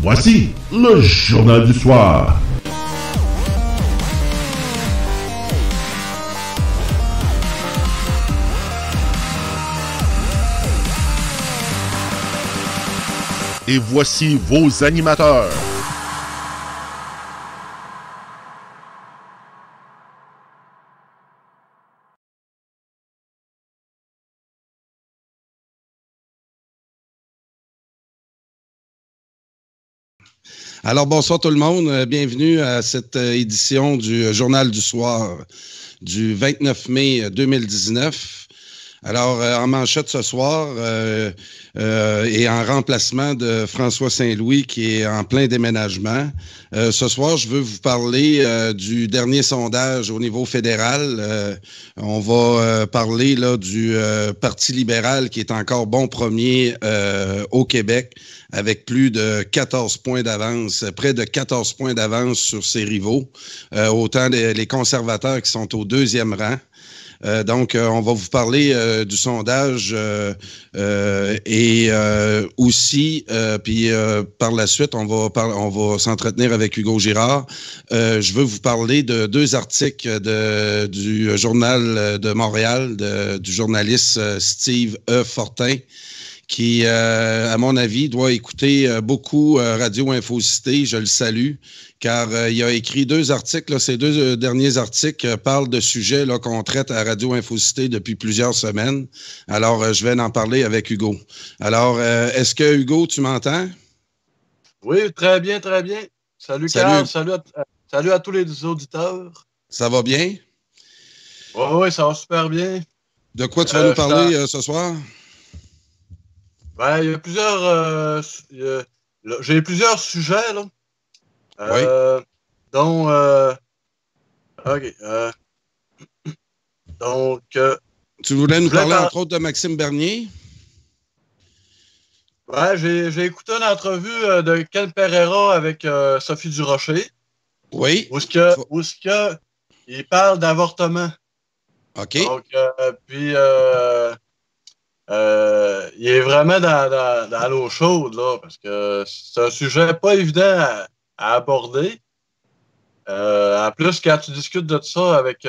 Voici le Journal du soir. Et voici vos animateurs. Alors, bonsoir tout le monde. Bienvenue à cette édition du Journal du soir du 29 mai 2019. Alors, en manchette ce soir, et en remplacement de François Saint-Louis qui est en plein déménagement, ce soir, je veux vous parler du dernier sondage au niveau fédéral. On va parler là, du Parti libéral qui est encore bon premier au Québec avec plus de 14 points d'avance, près de 14 points d'avance sur ses rivaux, autant les conservateurs qui sont au deuxième rang. Donc, on va vous parler du sondage et aussi, puis par la suite, on va s'entretenir avec Hugo Girard. Je veux vous parler de deux articles du Journal de Montréal, du journaliste Steve E. Fortin, qui, à mon avis, doit écouter beaucoup Radio Infocité. Je le salue, car il a écrit deux articles. Là, ces deux derniers articles parlent de sujets là, qu'on traite à Radio Infocité depuis plusieurs semaines. Alors, je vais en parler avec Hugo. Alors, est-ce que, Hugo, tu m'entends? Oui, très bien, très bien. Salut, Carl. Salut à tous les auditeurs. Ça va bien? Oui, ça va super bien. De quoi tu vas nous parler ce soir? Ben, il y a plusieurs... j'ai plusieurs sujets, là. Oui. Dont... OK. Donc... tu voulais nous parler, entre autres, de Maxime Bernier? Ouais, j'ai écouté une entrevue de Ken Pereira avec Sophie Durocher. Oui. Où est-ce que il parle d'avortement. OK. Donc, puis... il est vraiment dans l'eau chaude, là, parce que c'est un sujet pas évident à aborder. En plus, quand tu discutes de ça avec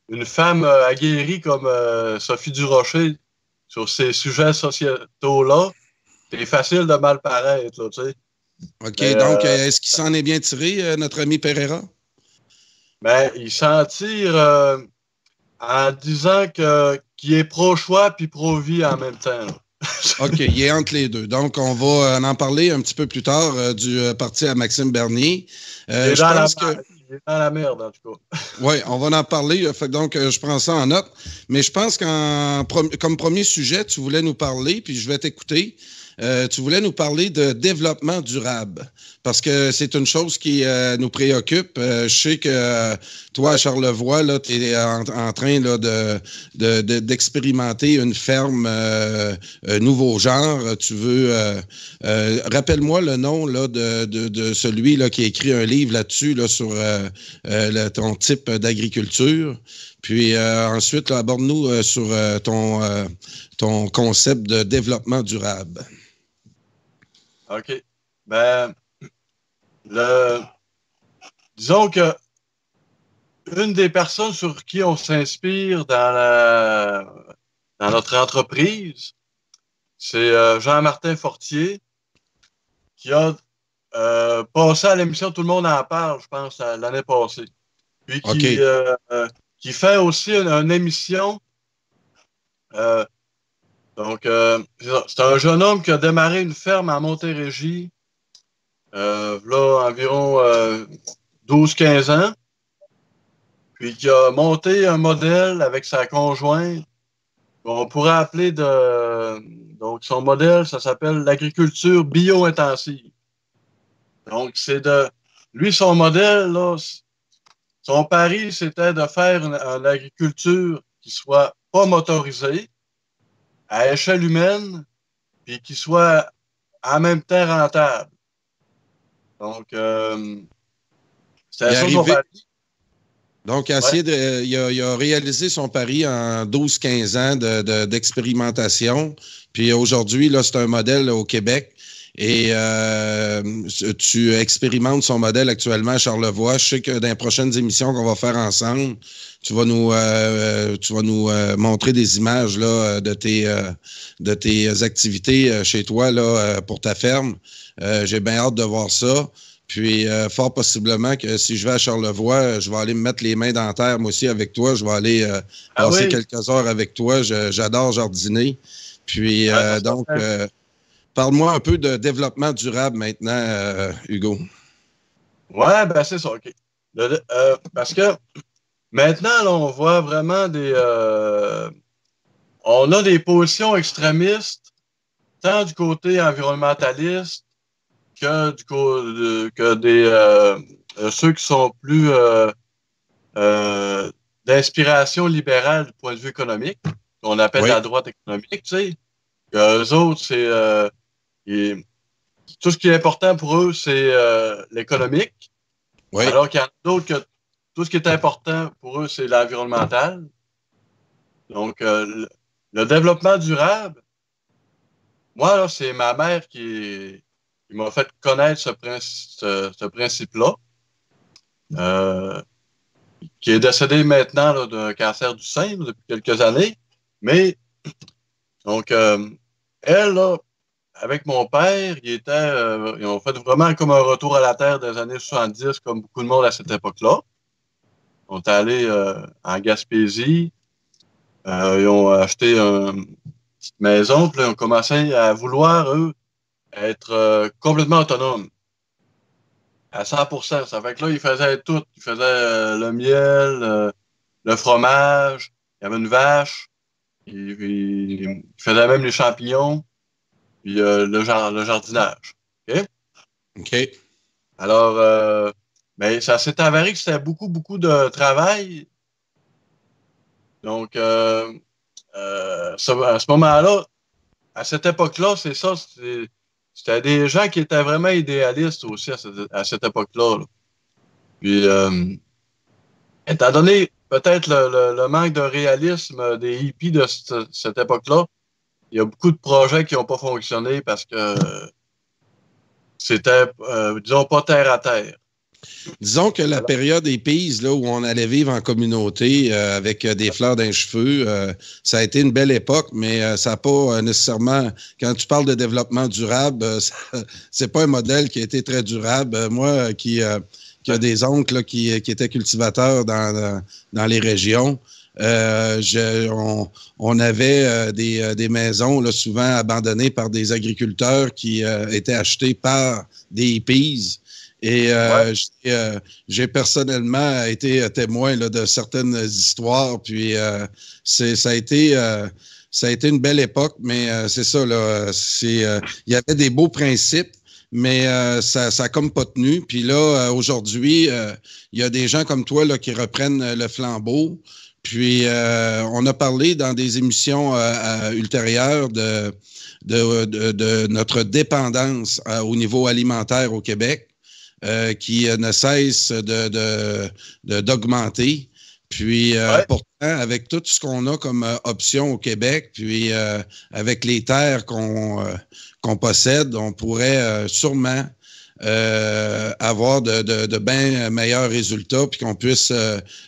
une femme aguerrie comme Sophie Durocher sur ces sujets sociétaux-là, c'est facile de mal paraître, là, tu sais. OK, mais, donc, est-ce qu'il s'en est bien tiré, notre ami Pereira? Ben, il s'en tire en disant qu'il est pro-choix puis pro-vie en même temps. OK, il est entre les deux. Donc, on va en parler un petit peu plus tard du parti à Maxime Bernier. Il est dans la merde, en tout cas. Oui, on va en parler. Donc, je prends ça en note. Mais je pense comme premier sujet, tu voulais nous parler, puis je vais t'écouter. Tu voulais nous parler de développement durable, parce que c'est une chose qui nous préoccupe. Je sais que toi, à Charlevoix, tu es en train là, d'expérimenter une ferme nouveau genre. Tu veux... rappelle-moi le nom là, de celui là, qui a écrit un livre là-dessus là, sur ton type d'agriculture. Puis ensuite, là, aborde-nous sur ton concept de développement durable. OK. Ben, disons que une des personnes sur qui on s'inspire dans notre entreprise, c'est Jean-Martin Fortier, qui a passé à l'émission Tout le monde en parle, je pense, l'année passée. Puis qui fait aussi une émission. Donc, c'est un jeune homme qui a démarré une ferme en Montérégie, là, environ 12-15 ans, puis qui a monté un modèle avec sa conjointe, qu'on pourrait appeler donc, son modèle, ça s'appelle l'agriculture bio-intensive. Donc, lui, son modèle, là, son pari, c'était de faire une agriculture qui soit pas motorisée, à échelle humaine, puis qui soit en même temps rentable. Donc, c'est ça son pari. Donc, il a réalisé son pari en 12-15 ans d'expérimentation. Puis aujourd'hui, là, c'est un modèle là, au Québec. Et tu expérimentes son modèle actuellement à Charlevoix. Je sais que dans les prochaines émissions qu'on va faire ensemble, tu vas nous montrer des images là, de tes activités chez toi là, pour ta ferme. J'ai bien hâte de voir ça. Puis, fort possiblement que si je vais à Charlevoix, je vais aller me mettre les mains dans la terre, moi aussi, avec toi. Je vais aller passer quelques heures avec toi. J'adore jardiner. Puis, donc, parle-moi un peu de développement durable maintenant, Hugo. Ouais, ben c'est ça, OK. Parce que maintenant, là, on voit vraiment on a des positions extrémistes, tant du côté environnementaliste que ceux qui sont plus d'inspiration libérale du point de vue économique, qu'on appelle la droite économique, tu sais. Eux autres, c'est tout ce qui est important pour eux, c'est l'économique. Oui. Alors qu'il y en a d'autres que tout ce qui est important pour eux, c'est l'environnemental. Donc, le développement durable, moi, là, c'est ma mère qui m'a fait connaître ce principe-là, qui est décédée maintenant là, d'un cancer du sein là, depuis quelques années. Mais, donc, elle, là, avec mon père, ils ont fait vraiment comme un retour à la terre des années 70, comme beaucoup de monde à cette époque-là. Ils sont allés en Gaspésie, ils ont acheté une petite maison, puis là, ils ont commencé à vouloir, eux, être complètement autonomes. À 100%. Ça fait que là, ils faisaient tout. Ils faisaient le miel, le fromage, il y avait une vache, ils faisaient même les champignons, puis le jardinage. OK? OK. Alors, mais ça s'est avéré que c'était beaucoup, beaucoup de travail. Donc, à ce moment-là, à cette époque-là, c'est ça, c'était des gens qui étaient vraiment idéalistes aussi à cette époque-là. Là. Puis, étant donné peut-être le manque de réalisme des hippies de cette époque-là, il y a beaucoup de projets qui n'ont pas fonctionné parce que c'était, disons, pas terre à terre. Disons que la période épice, là, où on allait vivre en communauté avec des fleurs dans les cheveux, ça a été une belle époque, mais ça n'a pas nécessairement... Quand tu parles de développement durable, c'est pas un modèle qui a été très durable. Moi, qui a des oncles là, qui étaient cultivateurs dans les régions, on avait des maisons là, souvent abandonnées par des agriculteurs qui étaient achetées par des hippies. Et j'ai personnellement été témoin là, de certaines histoires. Puis ça a été une belle époque, mais c'est ça, là. Il y avait des beaux principes, mais ça a comme pas tenu. Puis là, aujourd'hui, il y a des gens comme toi là, qui reprennent le flambeau. Puis on a parlé dans des émissions ultérieures de notre dépendance au niveau alimentaire au Québec. Qui ne cesse d'augmenter. Puis, pourtant, avec tout ce qu'on a comme option au Québec, puis avec les terres qu'on possède, on pourrait sûrement avoir de bien meilleurs résultats, puis qu'on puisse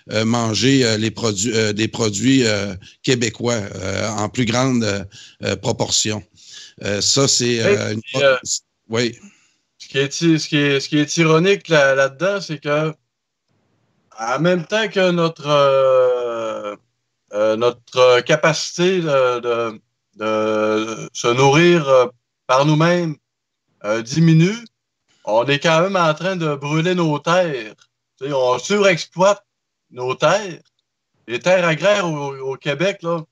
manger des produits québécois en plus grande proportion. Ça, c'est oui. Ce qui est ironique là-dedans, c'est que en même temps que notre capacité de se nourrir par nous-mêmes diminue, on est quand même en train de brûler nos terres. T'sais, on surexploite nos terres. Les terres agraires au Québec là,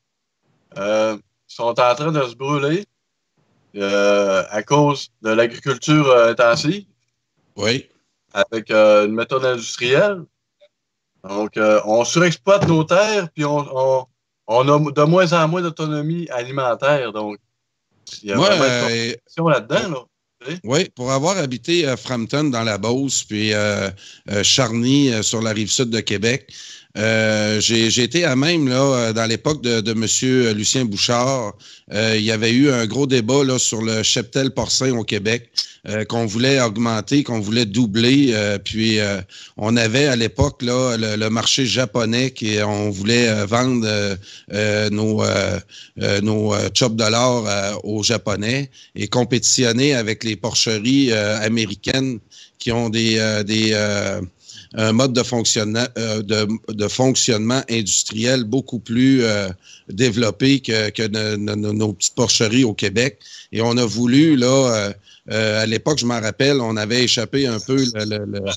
sont en train de se brûler. À cause de l'agriculture intensive. Oui. Avec une méthode industrielle. Donc, on surexploite nos terres, puis on a de moins en moins d'autonomie alimentaire. Donc, il y a vraiment une compétition là-dedans. Là. Oui, pour avoir habité Frampton dans la Beauce, puis Charny sur la rive sud de Québec, J'ai été à même, là, dans l'époque de M. Lucien Bouchard, il y avait eu un gros débat là, sur le cheptel porcin au Québec, qu'on voulait augmenter, qu'on voulait doubler. Puis on avait à l'époque là le marché japonais on voulait vendre nos chops de l'or aux Japonais et compétitionner avec les porcheries américaines qui ont un mode de fonctionnement industriel beaucoup plus développé que nos petites porcheries au Québec. Et on a voulu, là, à l'époque, je m'en rappelle, on avait échappé un peu le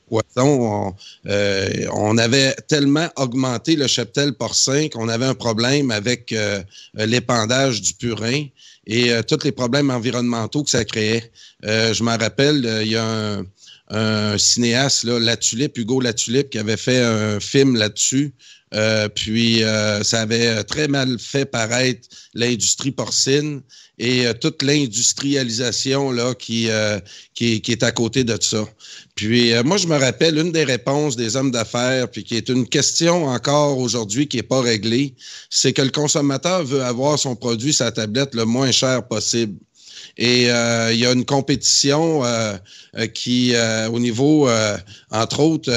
poisson. On avait tellement augmenté le cheptel porcin qu'on avait un problème avec l'épandage du purin et tous les problèmes environnementaux que ça créait. Je m'en rappelle, il y a un cinéaste, là, Latulippe, Hugo Latulippe, qui avait fait un film là-dessus. Puis ça avait très mal fait paraître l'industrie porcine et toute l'industrialisation là qui est à côté de ça. Puis moi, je me rappelle une des réponses des hommes d'affaires, puis qui est une question encore aujourd'hui qui n'est pas réglée, c'est que le consommateur veut avoir son produit sur la tablette le moins cher possible. Et il y a une compétition qui, au niveau, entre autres,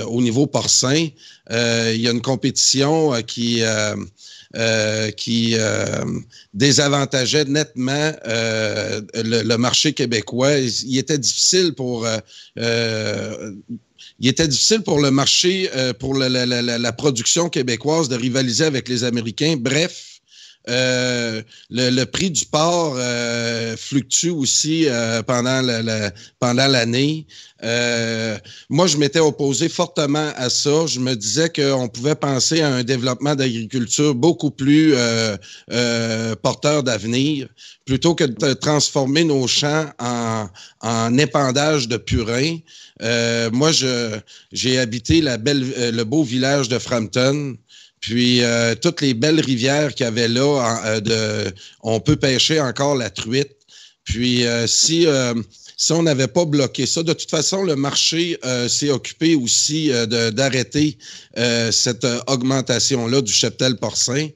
au niveau porcin, il y a une compétition qui désavantageait nettement le marché québécois. Il était difficile pour le marché, pour la production québécoise de rivaliser avec les Américains. Bref, le prix du porc fluctue aussi pendant l'année. Moi, je m'étais opposé fortement à ça. Je me disais qu'on pouvait penser à un développement d'agriculture beaucoup plus porteur d'avenir, plutôt que de transformer nos champs en épandage de purin. Moi, j'ai habité le beau village de Frampton. Puis, toutes les belles rivières qu'il y avait là, on peut pêcher encore la truite. Puis, si on n'avait pas bloqué ça, de toute façon, le marché s'est occupé aussi d'arrêter cette augmentation-là du cheptel porcin.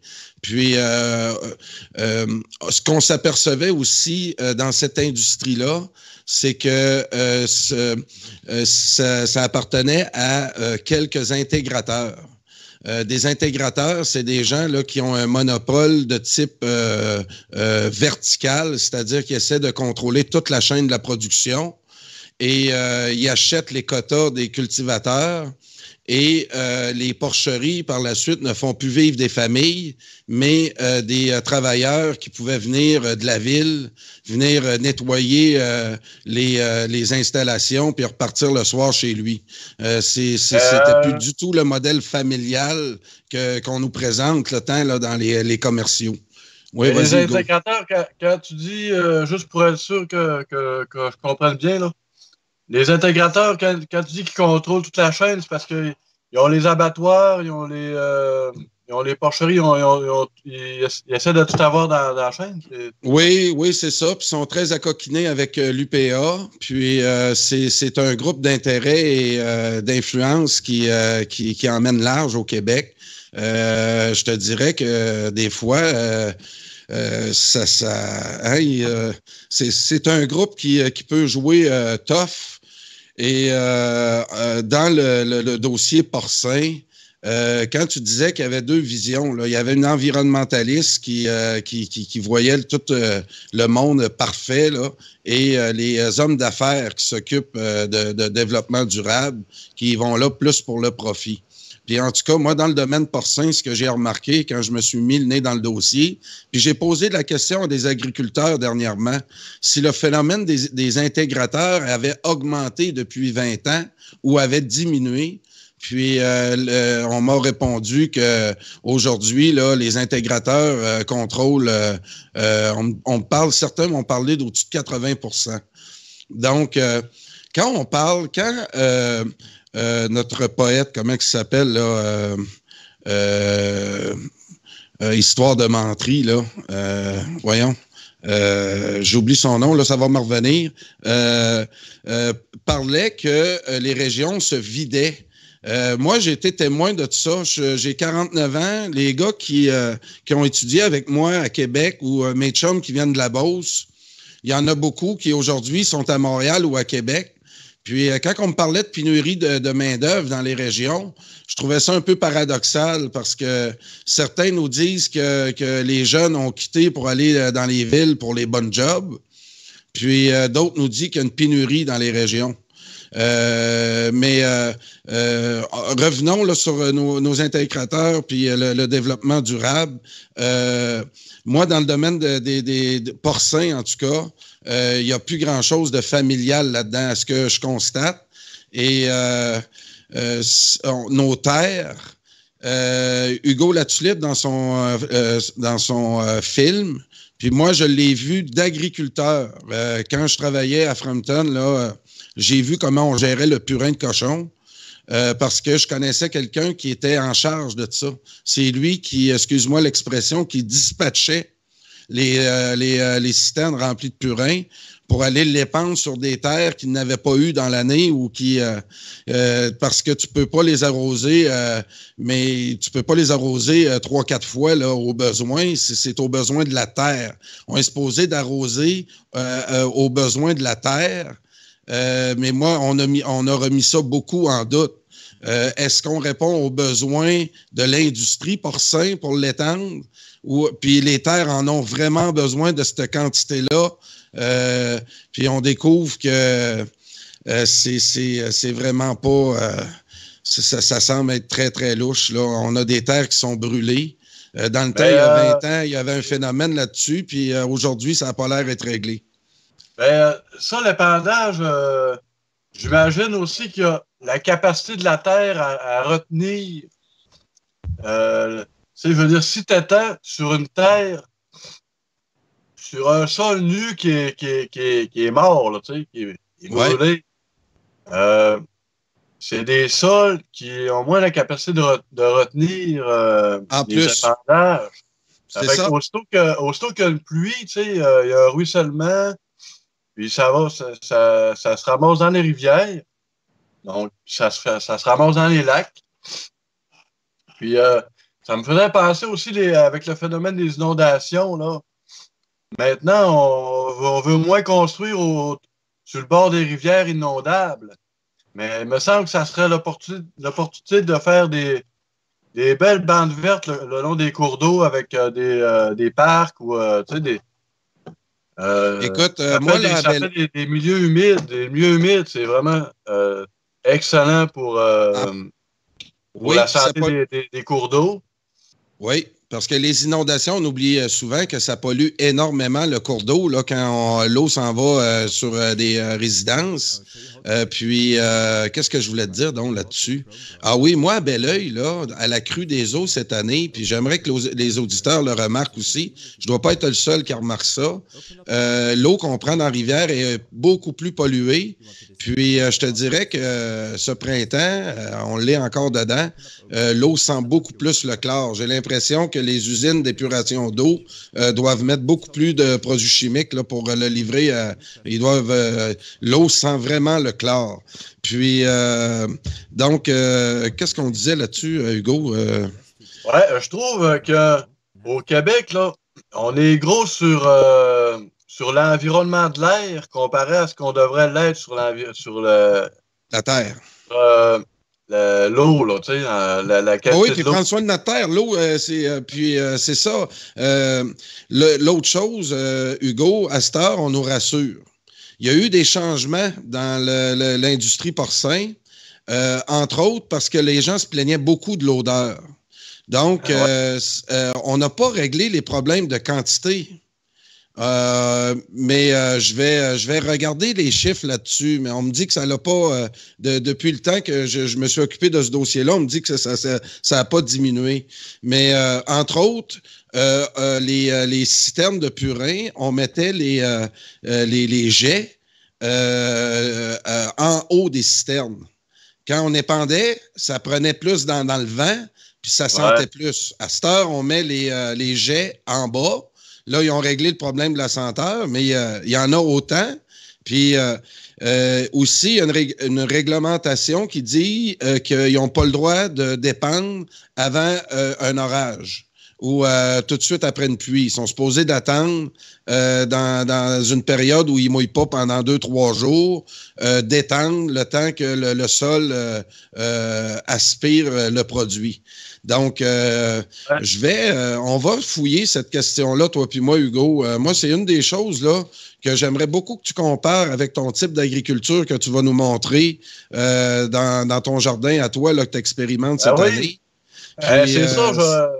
Puis, ce qu'on s'apercevait aussi dans cette industrie-là, c'est que ça appartenait à quelques intégrateurs. Des intégrateurs, c'est des gens là, qui ont un monopole de type vertical, c'est-à-dire qu'ils essaient de contrôler toute la chaîne de la production et ils achètent les quotas des cultivateurs et les porcheries, par la suite, ne font plus vivre des familles, mais des travailleurs qui pouvaient venir de la ville, venir nettoyer les installations puis repartir le soir chez lui. C'était plus du tout le modèle familial qu'on nous présente le temps là, dans les commerciaux. Oui, les intégrateurs, quand tu dis, juste pour être sûr que je comprenne bien, là, les intégrateurs, quand tu dis qu'ils contrôlent toute la chaîne, c'est parce qu'ils ont les abattoirs, ils ont les porcheries, ils essaient de tout avoir dans la chaîne. Oui, c'est ça. Puis ils sont très accoquinés avec l'UPA. Puis c'est un groupe d'intérêt et d'influence qui emmène large au Québec. Je te dirais que des fois... c'est un groupe qui peut jouer tough. Et dans le dossier porcin, quand tu disais qu'il y avait deux visions, là, il y avait une environnementaliste qui voyait tout le monde parfait là, et les hommes d'affaires qui s'occupent de développement durable, qui vont là plus pour le profit. Puis en tout cas, moi, dans le domaine porcin, ce que j'ai remarqué quand je me suis mis le nez dans le dossier, puis j'ai posé la question à des agriculteurs dernièrement, si le phénomène des intégrateurs avait augmenté depuis 20 ans ou avait diminué. Puis on m'a répondu qu'aujourd'hui, là, les intégrateurs contrôlent, certains m'ont parlé d'au-dessus de 80%. Donc, quand notre poète, comment il s'appelle, là, Histoire de menterie, là, voyons, j'oublie son nom, là, ça va me revenir, parlait que les régions se vidaient Moi, j'ai été témoin de tout ça. J'ai 49 ans. Les gars qui ont étudié avec moi à Québec ou mes chums qui viennent de la Beauce, il y en a beaucoup qui aujourd'hui sont à Montréal ou à Québec. Puis quand on me parlait de pénurie de main-d'œuvre dans les régions, je trouvais ça un peu paradoxal parce que certains nous disent que les jeunes ont quitté pour aller dans les villes pour les bonnes jobs. Puis d'autres nous disent qu'il y a une pénurie dans les régions. Revenons là, sur nos intégrateurs puis le développement durable. Moi, dans le domaine des porcins, en tout cas, il n'y a plus grand-chose de familial là-dedans, à ce que je constate. Et nos terres, Hugo Latulippe, dans son film, puis moi, je l'ai vu d'agriculteur. Quand je travaillais à Frampton, là, j'ai vu comment on gérait le purin de cochon parce que je connaissais quelqu'un qui était en charge de ça. C'est lui qui, excuse-moi l'expression, qui dispatchait les citernes remplies de purin pour aller l'épandre sur des terres qu'ils n'avaient pas eu dans l'année ou qui parce que tu peux pas les arroser, mais tu peux pas les arroser 3-4 fois là, au besoin. C'est aux besoins de la terre. On est supposé d'arroser aux besoins de la terre, mais moi, on a remis ça beaucoup en doute. Est-ce qu'on répond aux besoins de l'industrie porcine pour l'étendre? Puis les terres en ont vraiment besoin de cette quantité-là. Puis on découvre que c'est vraiment pas... ça semble être très, très louche. Là. On a des terres qui sont brûlées. Dans le temps, il y a 20 ans, il y avait un phénomène là-dessus. Puis aujourd'hui, ça n'a pas l'air d'être réglé. Ça, l'épandage, j'imagine aussi qu'il y a la capacité de la terre à retenir... je veux dire, si tu étends sur une terre, sur un sol nu qui est mort, là, qui est brûlé, c'est des sols qui ont moins la capacité de retenir les épandages. Aussitôt qu'il y a une pluie, il y a un ruissellement, puis ça se ramasse dans les rivières, donc ça se ramasse dans les lacs. Puis ça me faisait penser aussi avec le phénomène des inondations, là. Maintenant, on veut moins construire sur le bord des rivières inondables. Mais il me semble que ça serait l'opportunité de faire des belles bandes vertes le long des cours d'eau avec des parcs ou des. Écoute, ça fait des milieux humides. Des milieux humides, c'est vraiment excellent pour la santé des cours d'eau. Oui, parce que les inondations, on oublie souvent que ça pollue énormément le cours d'eau là, quand l'eau s'en va sur des résidences. Puis, qu'est-ce que je voulais te dire donc là-dessus? Ah oui, moi, à Belleuil, là, à la crue des eaux cette année, puis j'aimerais que les auditeurs le remarquent aussi, je ne dois pas être le seul qui remarque ça, l'eau qu'on prend dans la rivière est beaucoup plus polluée. Puis, je te dirais que ce printemps, on l'est encore dedans, l'eau sent beaucoup plus le chlore. J'ai l'impression que les usines d'épuration d'eau doivent mettre beaucoup plus de produits chimiques là, pour le livrer. L'eau sent vraiment le chlore. Puis, donc, qu'est-ce qu'on disait là-dessus, Hugo? Je trouve qu'au Québec, là, on est gros sur l'environnement de l'air comparé à ce qu'on devrait l'être sur la terre. L'eau, là, tu sais, la qualité oui, puis de l'eau. prendre soin de notre terre. L'eau, c'est ça. L'autre chose, Hugo, à cette heure, on nous rassure. Il y a eu des changements dans l'industrie porcine, entre autres parce que les gens se plaignaient beaucoup de l'odeur. Donc, on n'a pas réglé les problèmes de quantité. Mais je vais regarder les chiffres là-dessus, mais on me dit que ça l'a pas, depuis le temps que je me suis occupé de ce dossier-là, on me dit que ça n'a pas diminué. Mais entre autres, les citernes de purin, on mettait les jets en haut des citernes. Quand on épandait, ça prenait plus dans le vent, puis ça sentait plus. À cette heure, on met les jets en bas. Là, ils ont réglé le problème de la senteur, mais il y en a autant. Puis, Aussi, il y a une réglementation qui dit qu'ils n'ont pas le droit de dépendre avant un orage ou tout de suite après une pluie. Ils sont supposés d'attendre dans une période où ils ne mouillent pas pendant 2-3 jours, d'étendre le temps que le sol aspire le produit. Donc, on va fouiller cette question-là, toi puis moi, Hugo. Moi, c'est une des choses là que j'aimerais beaucoup que tu compares avec ton type d'agriculture que tu vas nous montrer dans ton jardin à toi, là, que tu expérimentes cette année. C'est ça,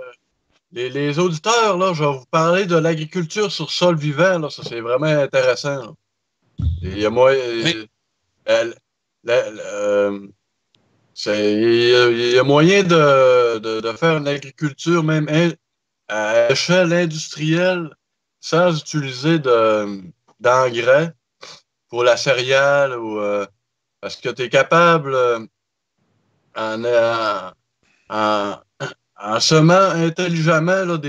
les auditeurs, là, je vais vous parler de l'agriculture sur sol vivant. Là, ça, c'est vraiment intéressant. Là. Il y a moyen... Il y a moyen de faire une agriculture même à échelle industrielle sans utiliser d'engrais pour la céréale ou parce que tu es capable en semant intelligemment là,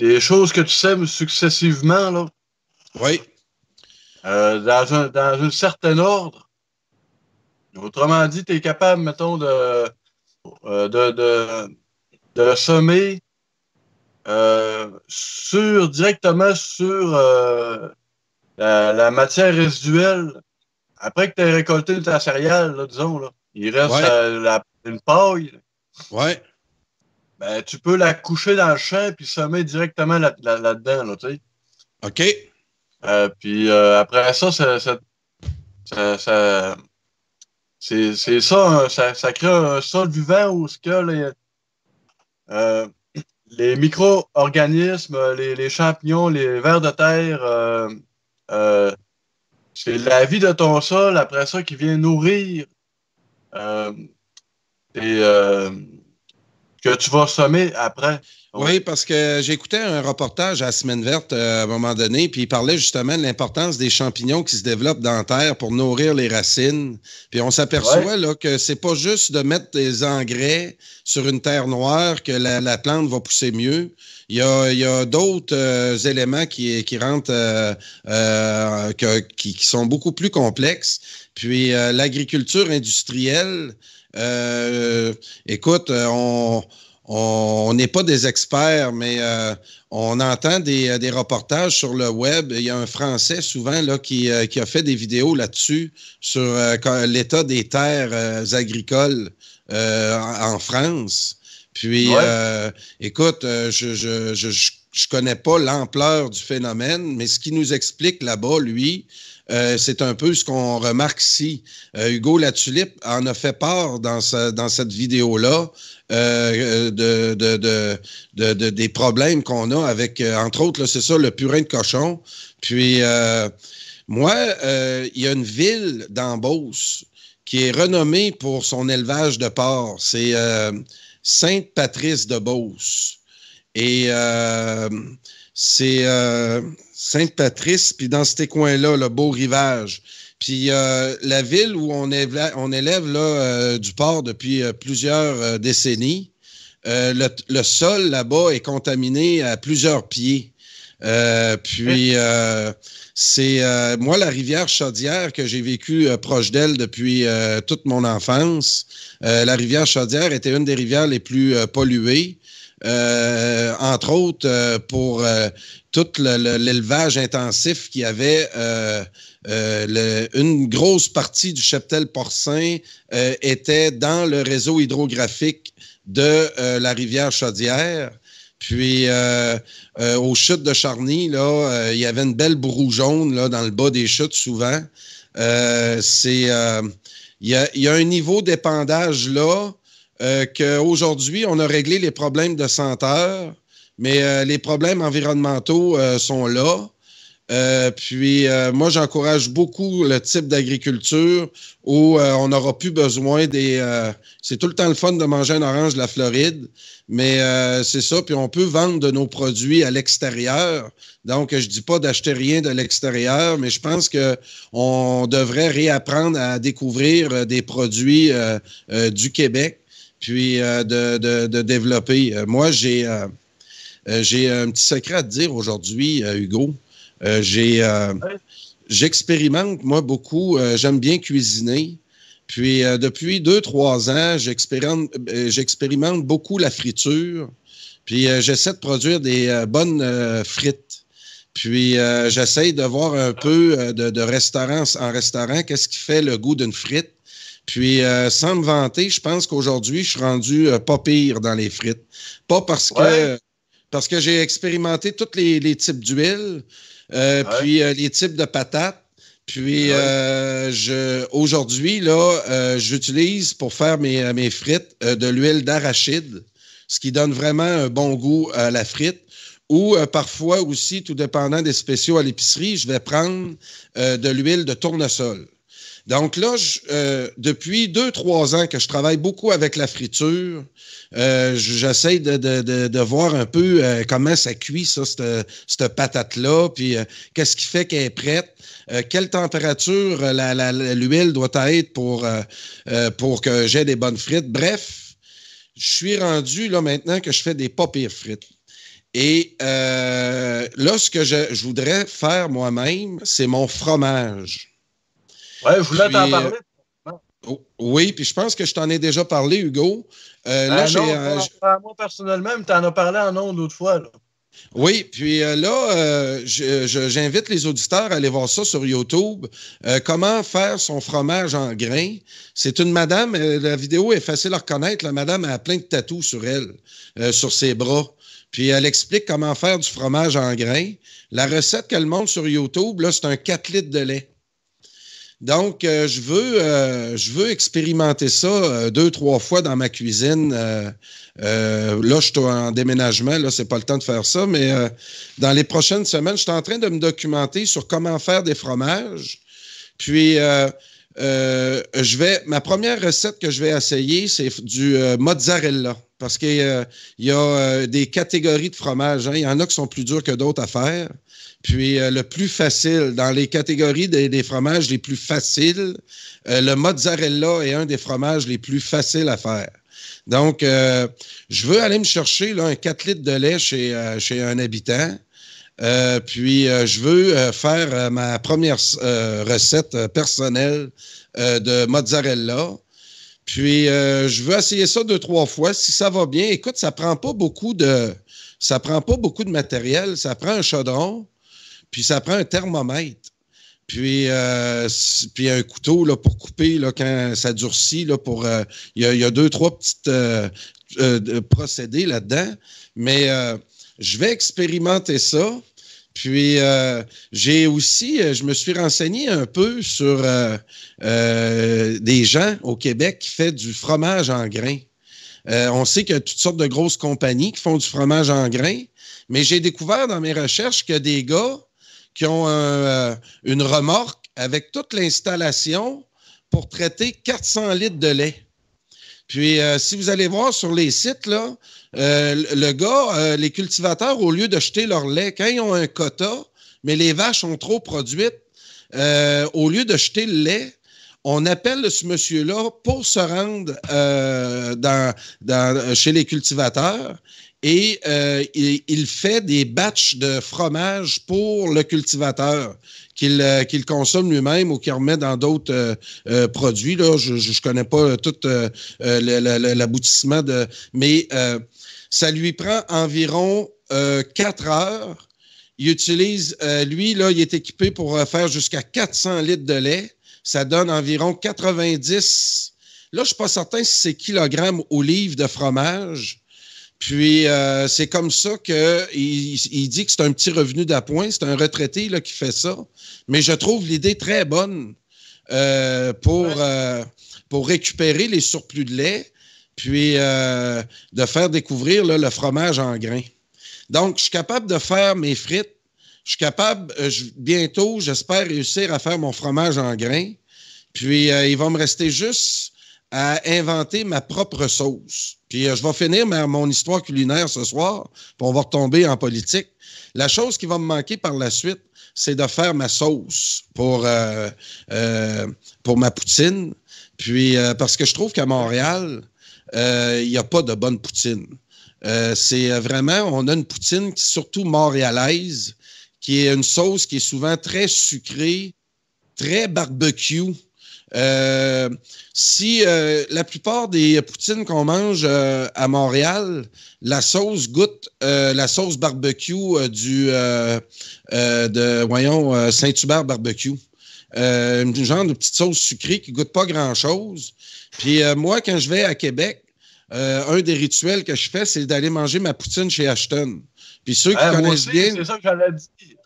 les choses que tu sèmes successivement là. Oui. Dans un certain ordre. Autrement dit, tu es capable, mettons, de semer directement sur la matière résiduelle. Après que tu aies récolté ta céréale, là, disons, là, il reste une paille. Ouais. Ben, tu peux la coucher dans le champ et semer directement là-dedans, là, tu sais. OK. Puis après ça, ça crée un sol vivant où ce que les micro-organismes, les champignons, les vers de terre, c'est la vie de ton sol, après ça, qui vient nourrir que tu vas semer après. Oui, parce que j'écoutais un reportage à la Semaine verte à un moment donné, puis il parlait justement de l'importance des champignons qui se développent dans la terre pour nourrir les racines. Puis on s'aperçoit là, que c'est pas juste de mettre des engrais sur une terre noire que la plante va pousser mieux. Il y a d'autres éléments qui rentrent, qui sont beaucoup plus complexes. Puis l'agriculture industrielle, écoute, on n'est pas des experts, mais on entend des reportages sur le web. Il y a un Français souvent là, qui a fait des vidéos là-dessus sur l'état des terres agricoles en France. Puis, écoute, je connais pas l'ampleur du phénomène, mais ce qui nous explique là-bas, lui, c'est un peu ce qu'on remarque ici. Hugo Latulippe en a fait part dans cette vidéo-là des problèmes qu'on a avec, entre autres, là, c'est ça, le purin de cochon. Puis, moi, il y a une ville dans Beauce qui est renommée pour son élevage de porcs. C'est Sainte-Patrice-de-Beauce. Et c'est Sainte-Patrice, puis dans ces coins-là, le Beau-Rivage. Puis la ville où on élève là, du porc depuis plusieurs décennies, le sol là-bas est contaminé à plusieurs pieds. Puis c'est moi, la rivière Chaudière, que j'ai vécu proche d'elle depuis toute mon enfance. La rivière Chaudière était une des rivières les plus polluées. Entre autres pour tout l'élevage intensif qu'il y avait, une grosse partie du cheptel porcin était dans le réseau hydrographique de la rivière Chaudière. Puis, aux chutes de Charny, là, il y avait une belle broue jaune là, dans le bas des chutes souvent. Il y a un niveau d'épandage là qu'aujourd'hui, on a réglé les problèmes de senteur, mais les problèmes environnementaux sont là. Puis, moi, j'encourage beaucoup le type d'agriculture où on n'aura plus besoin c'est tout le temps le fun de manger un orange de la Floride, mais c'est ça. Puis, on peut vendre de nos produits à l'extérieur. Donc, je dis pas d'acheter rien de l'extérieur, mais je pense qu'on devrait réapprendre à découvrir des produits du Québec, puis de développer. Moi, j'ai un petit secret à te dire aujourd'hui, Hugo. J'expérimente, moi, beaucoup. J'aime bien cuisiner. Puis, depuis 2-3 ans, j'expérimente beaucoup la friture. Puis, j'essaie de produire des bonnes frites. Puis, j'essaie de voir un peu de restaurant en restaurant, qu'est-ce qui fait le goût d'une frite. Puis, sans me vanter, je pense qu'aujourd'hui, je suis rendu pas pire dans les frites. Pas parce que j'ai expérimenté tous les types d'huile, puis les types de patates. Puis, aujourd'hui, là, j'utilise pour faire mes frites de l'huile d'arachide, ce qui donne vraiment un bon goût à la frite. Ou parfois aussi, tout dépendant des spéciaux à l'épicerie, je vais prendre de l'huile de tournesol. Donc là, depuis 2-3 ans que je travaille beaucoup avec la friture, j'essaie de voir un peu comment ça cuit, ça, cette patate-là, puis qu'est-ce qui fait qu'elle est prête, quelle température l'huile doit être pour que j'ai des bonnes frites. Bref, je suis rendu là maintenant que je fais des pas pires frites. Et là, ce que je voudrais faire moi-même, c'est mon fromage. Oui, je voulais t'en parler. Oui, puis je pense que je t'en ai déjà parlé, Hugo. Moi, personnellement, mais tu en as parlé en ondes d'autres fois. Là. Oui, puis là, j'invite les auditeurs à aller voir ça sur YouTube. Comment faire son fromage en grains. C'est une madame, la vidéo est facile à reconnaître. La madame a plein de tatous sur elle, sur ses bras. Puis elle explique comment faire du fromage en grains. La recette qu'elle montre sur YouTube, là, c'est un 4 litres de lait. Donc, je veux expérimenter ça 2-3 fois dans ma cuisine. Là, je suis en déménagement, là, c'est pas le temps de faire ça, mais dans les prochaines semaines, je suis en train de me documenter sur comment faire des fromages. Puis, ma première recette que je vais essayer, c'est du mozzarella. Parce qu'il y a des catégories de fromage. Hein. Il y en a qui sont plus durs que d'autres à faire. Puis le plus facile, dans les catégories des fromages les plus faciles, le mozzarella est un des fromages les plus faciles à faire. Donc, je veux aller me chercher là, un 4 litres de lait chez un habitant. Puis, je veux faire ma première recette personnelle de mozzarella. Puis, je veux essayer ça 2-3 fois. Si ça va bien, écoute, ça prend pas beaucoup de matériel. Ça prend un chaudron, puis ça prend un thermomètre. Puis un couteau là, pour couper là, quand ça durcit. Il y a 2-3 petites procédés là-dedans. Mais je vais expérimenter ça. Puis, je me suis renseigné un peu sur des gens au Québec qui font du fromage en grains. On sait qu'il y a toutes sortes de grosses compagnies qui font du fromage en grains, mais j'ai découvert dans mes recherches qu'il y a des gars qui ont une remorque avec toute l'installation pour traiter 400 litres de lait. Puis, si vous allez voir sur les sites, là, le gars, les cultivateurs, au lieu de jeter leur lait, quand ils ont un quota, mais les vaches ont trop produites, au lieu de jeter le lait, on appelle ce monsieur-là pour se rendre chez les cultivateurs et il fait des batchs de fromage pour le cultivateur qu'il consomme lui-même ou qu'il remet dans d'autres produits. Là. Je ne connais pas tout l'aboutissement mais ça lui prend environ 4 heures. Il utilise, lui, là, il est équipé pour faire jusqu'à 400 litres de lait. Ça donne environ 90. Là, je ne suis pas certain si c'est kilogrammes ou livres de fromage. Puis, c'est comme ça qu'il dit que c'est un petit revenu d'appoint. C'est un retraité là, qui fait ça. Mais je trouve l'idée très bonne pour récupérer les surplus de lait, puis de faire découvrir là, le fromage en grains. Donc, je suis capable de faire mes frites. Je suis capable, bientôt, j'espère réussir à faire mon fromage en grains. Puis, il va me rester juste à inventer ma propre sauce. Puis, je vais finir mon histoire culinaire ce soir, puis on va retomber en politique. La chose qui va me manquer par la suite, c'est de faire ma sauce pour ma poutine. Puis, parce que je trouve qu'à Montréal, il n'y a pas de bonne poutine. C'est vraiment, on a une poutine qui est surtout montréalaise, qui est une sauce qui est souvent très sucrée, très barbecue. Si la plupart des poutines qu'on mange à Montréal, la sauce goûte la sauce barbecue de Saint-Hubert Barbecue. Un genre de petite sauce sucrée qui goûte pas grand-chose. Puis moi, quand je vais à Québec, un des rituels que je fais, c'est d'aller manger ma poutine chez Ashton. Puis ceux qui connaissent aussi, bien... C'est ça que j'allais dire.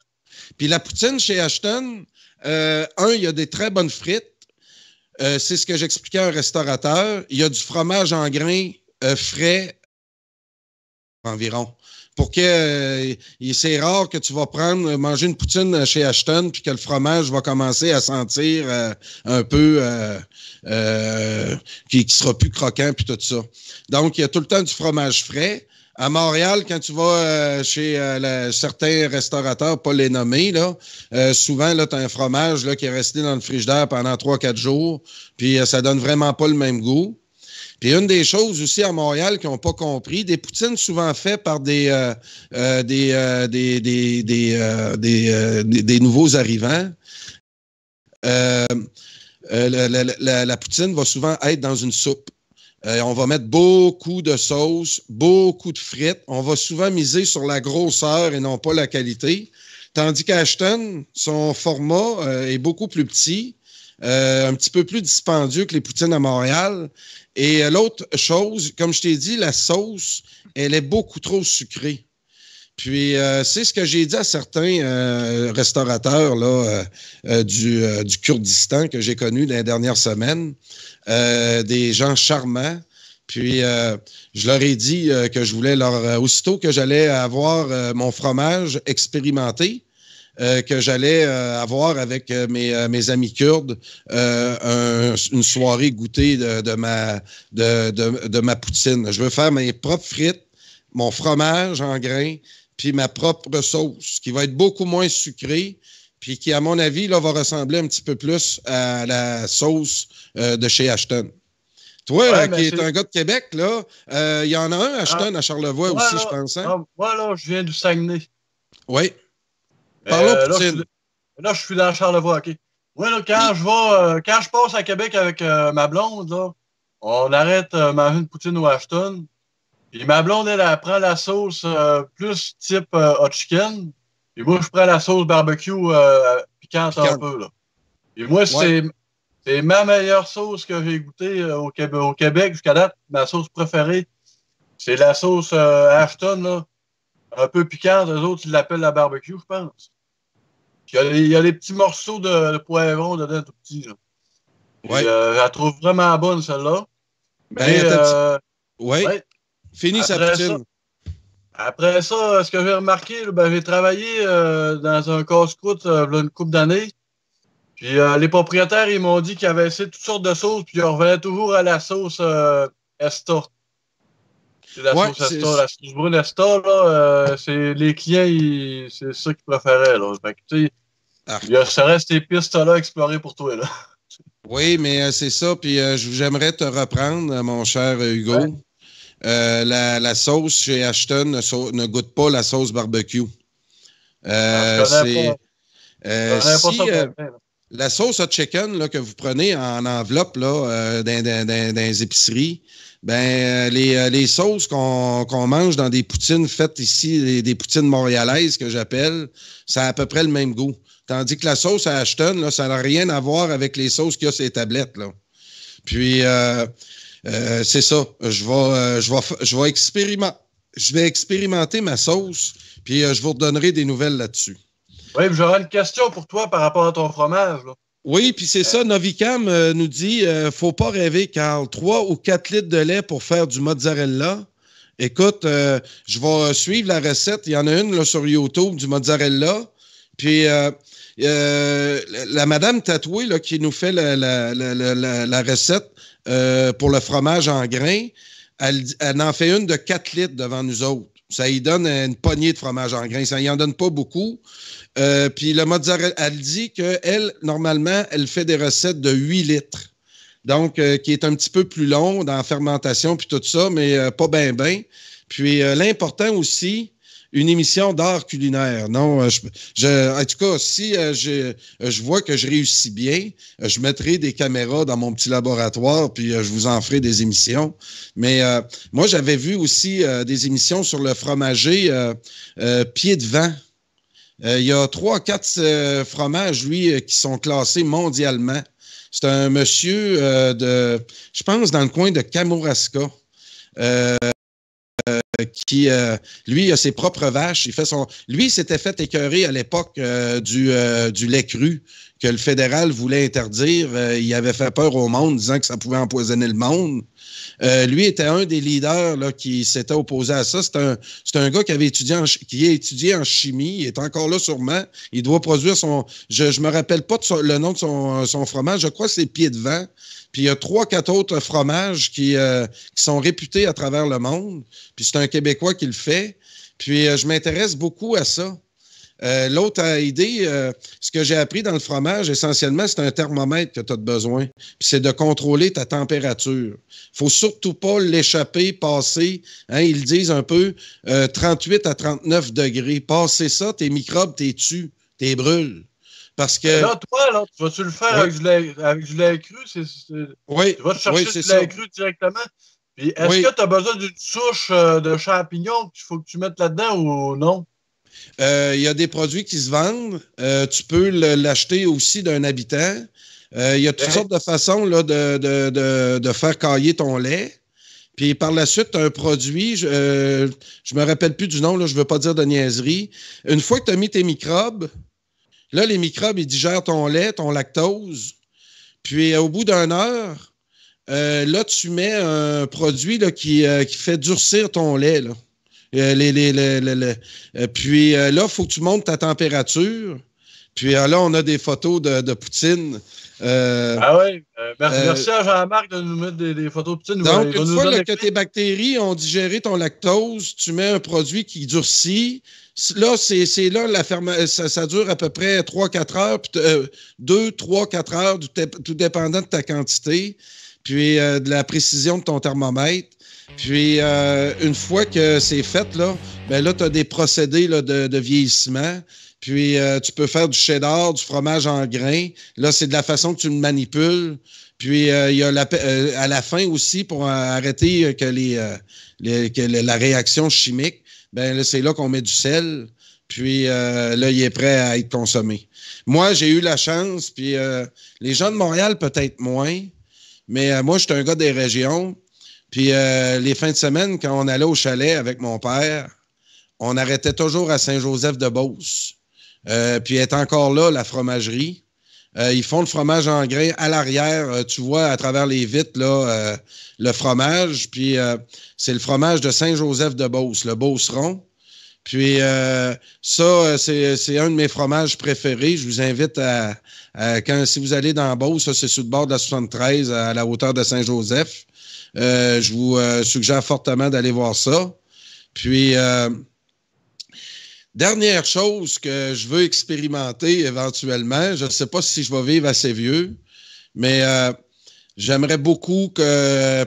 Puis la poutine chez Ashton, il y a des très bonnes frites. C'est ce que j'expliquais à un restaurateur. Il y a du fromage en grains frais environ. Pour que c'est rare que tu vas manger une poutine chez Ashton puis que le fromage va commencer à sentir un peu qui sera plus croquant puis tout ça. Donc, il y a tout le temps du fromage frais. À Montréal, quand tu vas chez certains restaurateurs, pas les nommer, là, souvent, tu as un fromage là, qui est resté dans le frigidaire pendant 3-4 jours, puis ça donne vraiment pas le même goût. Puis une des choses aussi à Montréal qu'ils n'ont pas compris, des poutines souvent faites par des nouveaux arrivants. La poutine va souvent être dans une soupe. On va mettre beaucoup de sauce, beaucoup de frites. On va souvent miser sur la grosseur et non pas la qualité. Tandis qu'à Ashton, son format est beaucoup plus petit, un petit peu plus dispendieux que les poutines à Montréal. Et l'autre chose, comme je t'ai dit, la sauce, elle est beaucoup trop sucrée. Puis, c'est ce que j'ai dit à certains restaurateurs là, du Kurdistan que j'ai connus dans les dernières semaines. Des gens charmants. Puis, je leur ai dit que je voulais aussitôt que j'allais avoir mon fromage expérimenté, que j'allais avoir avec mes amis kurdes une soirée goûtée de ma poutine. Je veux faire mes propres frites, mon fromage en grains, puis ma propre sauce, qui va être beaucoup moins sucrée, puis qui, à mon avis, là, va ressembler un petit peu plus à la sauce de chez Ashton. Toi, qui est un gars de Québec, là, il y en a un Ashton à Charlevoix aussi, je pense. Hein? Moi, là, je viens du Saguenay. Oui. Parlons poutine. Là, je suis dans Charlevoix, OK. Moi, là, quand je passe à Québec avec ma blonde, là, on arrête manger une poutine au Ashton. Puis ma blonde, elle prend la sauce plus type hot chicken. Et moi, je prends la sauce barbecue piquante un peu. Là. Et moi, c'est ma meilleure sauce que j'ai goûtée au Québec jusqu'à date. Ma sauce préférée, c'est la sauce Ashton, là, un peu piquante. Eux autres, ils l'appellent la barbecue, je pense. Il y a des petits morceaux de poivron dedans, tout petits. Là. Ouais. Je la trouve vraiment bonne, celle-là. Ouais. Fini sa poutine. Après ça, ce que j'ai remarqué, j'ai travaillé dans un casse-croûte une couple d'années. Puis les propriétaires, ils m'ont dit qu'ils avaient essayé toutes sortes de sauces, puis ils revenaient toujours à la sauce Esta. C'est la sauce Esta, la sauce brune Esta, là, c'est les clients, c'est ça qu'ils préféraient. Là. Fait que, tu sais, ça reste ces pistes-là à explorer pour toi. Là. Oui, mais c'est ça. Puis j'aimerais te reprendre, mon cher Hugo. Ouais. La sauce chez Ashton ne goûte pas la sauce barbecue. La sauce hot chicken là, que vous prenez en enveloppe là, dans les épiceries, les sauces qu'on mange dans des poutines faites ici, des poutines montréalaises que j'appelle, ça a à peu près le même goût. Tandis que la sauce à Ashton, là, ça n'a rien à voir avec les sauces qu'il y a sur les tablettes. Là. Puis, c'est ça. Je vais expérimenter ma sauce, puis je vous redonnerai des nouvelles là-dessus. Oui, j'aurais une question pour toi par rapport à ton fromage. Là. Oui, puis c'est ça. Novicam nous dit faut pas rêver, Carl. 3 ou 4 litres de lait pour faire du mozzarella. Écoute, je vais suivre la recette. Il y en a une là, sur YouTube du mozzarella. Puis la madame tatouée là, qui nous fait la recette pour le fromage en grains, elle en fait une de 4 litres devant nous autres. Ça y donne une poignée de fromage en grains. Ça y en donne pas beaucoup. Puis le mozzarella, elle dit qu'elle, normalement, elle fait des recettes de 8 litres. Donc, qui est un petit peu plus long dans la fermentation puis tout ça, mais pas bien. Puis l'important aussi, une émission d'art culinaire. Non, en tout cas, si je vois que je réussis bien, je mettrai des caméras dans mon petit laboratoire, puis je vous en ferai des émissions. Mais moi, j'avais vu aussi des émissions sur le fromager Pied de Vent. Il y a 3-4 fromages, lui, qui sont classés mondialement. C'est un monsieur je pense, dans le coin de Kamouraska. Qui, lui, a ses propres vaches. Lui, il s'était fait écœurer à l'époque du lait cru que le fédéral voulait interdire. Il avait fait peur au monde, disant que ça pouvait empoisonner le monde. Lui était un des leaders là, qui s'était opposé à ça. C'est un gars qui a étudié en chimie. Il est encore là sûrement. Il doit produire son... Je me rappelle pas le nom de son fromage. Je crois que c'est Pied de Vent. Puis il y a 3-4 autres fromages qui sont réputés à travers le monde. Puis c'est un Québécois qui le fait. Puis je m'intéresse beaucoup à ça. L'autre idée, ce que j'ai appris dans le fromage, essentiellement, c'est un thermomètre que tu as besoin. Puis c'est de contrôler ta température. Faut surtout pas l'échapper, passer, hein, ils le disent un peu, 38 à 39 degrés. Passer ça, tes microbes, t'es tues, t'es brûles. Parce que... Là, toi, là, tu vas-tu le faire avec du lait cru? Oui, tu vas te chercher du lait cru directement? Puis est-ce que tu as besoin d'une souche de champignons qu'il faut que tu mettes là-dedans ou non? Il y a des produits qui se vendent. Tu peux l'acheter aussi d'un habitant. Il y a toutes sortes de façons là, de faire cailler ton lait. Puis par la suite, tu as un produit, je me rappelle plus du nom, là, je ne veux pas dire de niaiserie. Une fois que tu as mis tes microbes, là, les microbes, ils digèrent ton lait, ton lactose. Puis, au bout d'une heure, là, tu mets un produit là, qui fait durcir ton lait. Là. Puis, là, il faut que tu montes ta température. Puis, là, on a des photos de Poutine. Ah oui. Merci à Jean-Marc de nous mettre des photos de Poutine. Donc, une fois là, que tes bactéries ont digéré ton lactose, tu mets un produit qui durcit. Là, c'est là, ça dure à peu près 3-4 heures, 2-3-4 heures, tout dépendant de ta quantité, puis de la précision de ton thermomètre. Puis, une fois que c'est fait, là, ben là, tu as des procédés là, de vieillissement. Puis, tu peux faire du cheddar, du fromage en grains. Là, c'est de la façon que tu le manipules. Puis, il y a à la fin aussi, pour arrêter que la réaction chimique, ben là, c'est là qu'on met du sel. Puis, là, il est prêt à être consommé. Moi, j'ai eu la chance, puis les gens de Montréal, peut-être moins, mais moi, je suis un gars des régions. Puis, les fins de semaine, quand on allait au chalet avec mon père, on arrêtait toujours à Saint-Joseph-de-Beauce. Puis, elle est encore là, la fromagerie. Ils font le fromage en grains à l'arrière. Tu vois à travers les vitres là, le fromage. Puis, c'est le fromage de Saint-Joseph-de-Beauce, le Beauceron. Puis, ça, c'est un de mes fromages préférés. Je vous invite si vous allez dans Beauce, ça, c'est sur le bord de la 73, à la hauteur de Saint-Joseph. Je vous suggère fortement d'aller voir ça. Puis, dernière chose que je veux expérimenter éventuellement, je ne sais pas si je vais vivre assez vieux, mais j'aimerais beaucoup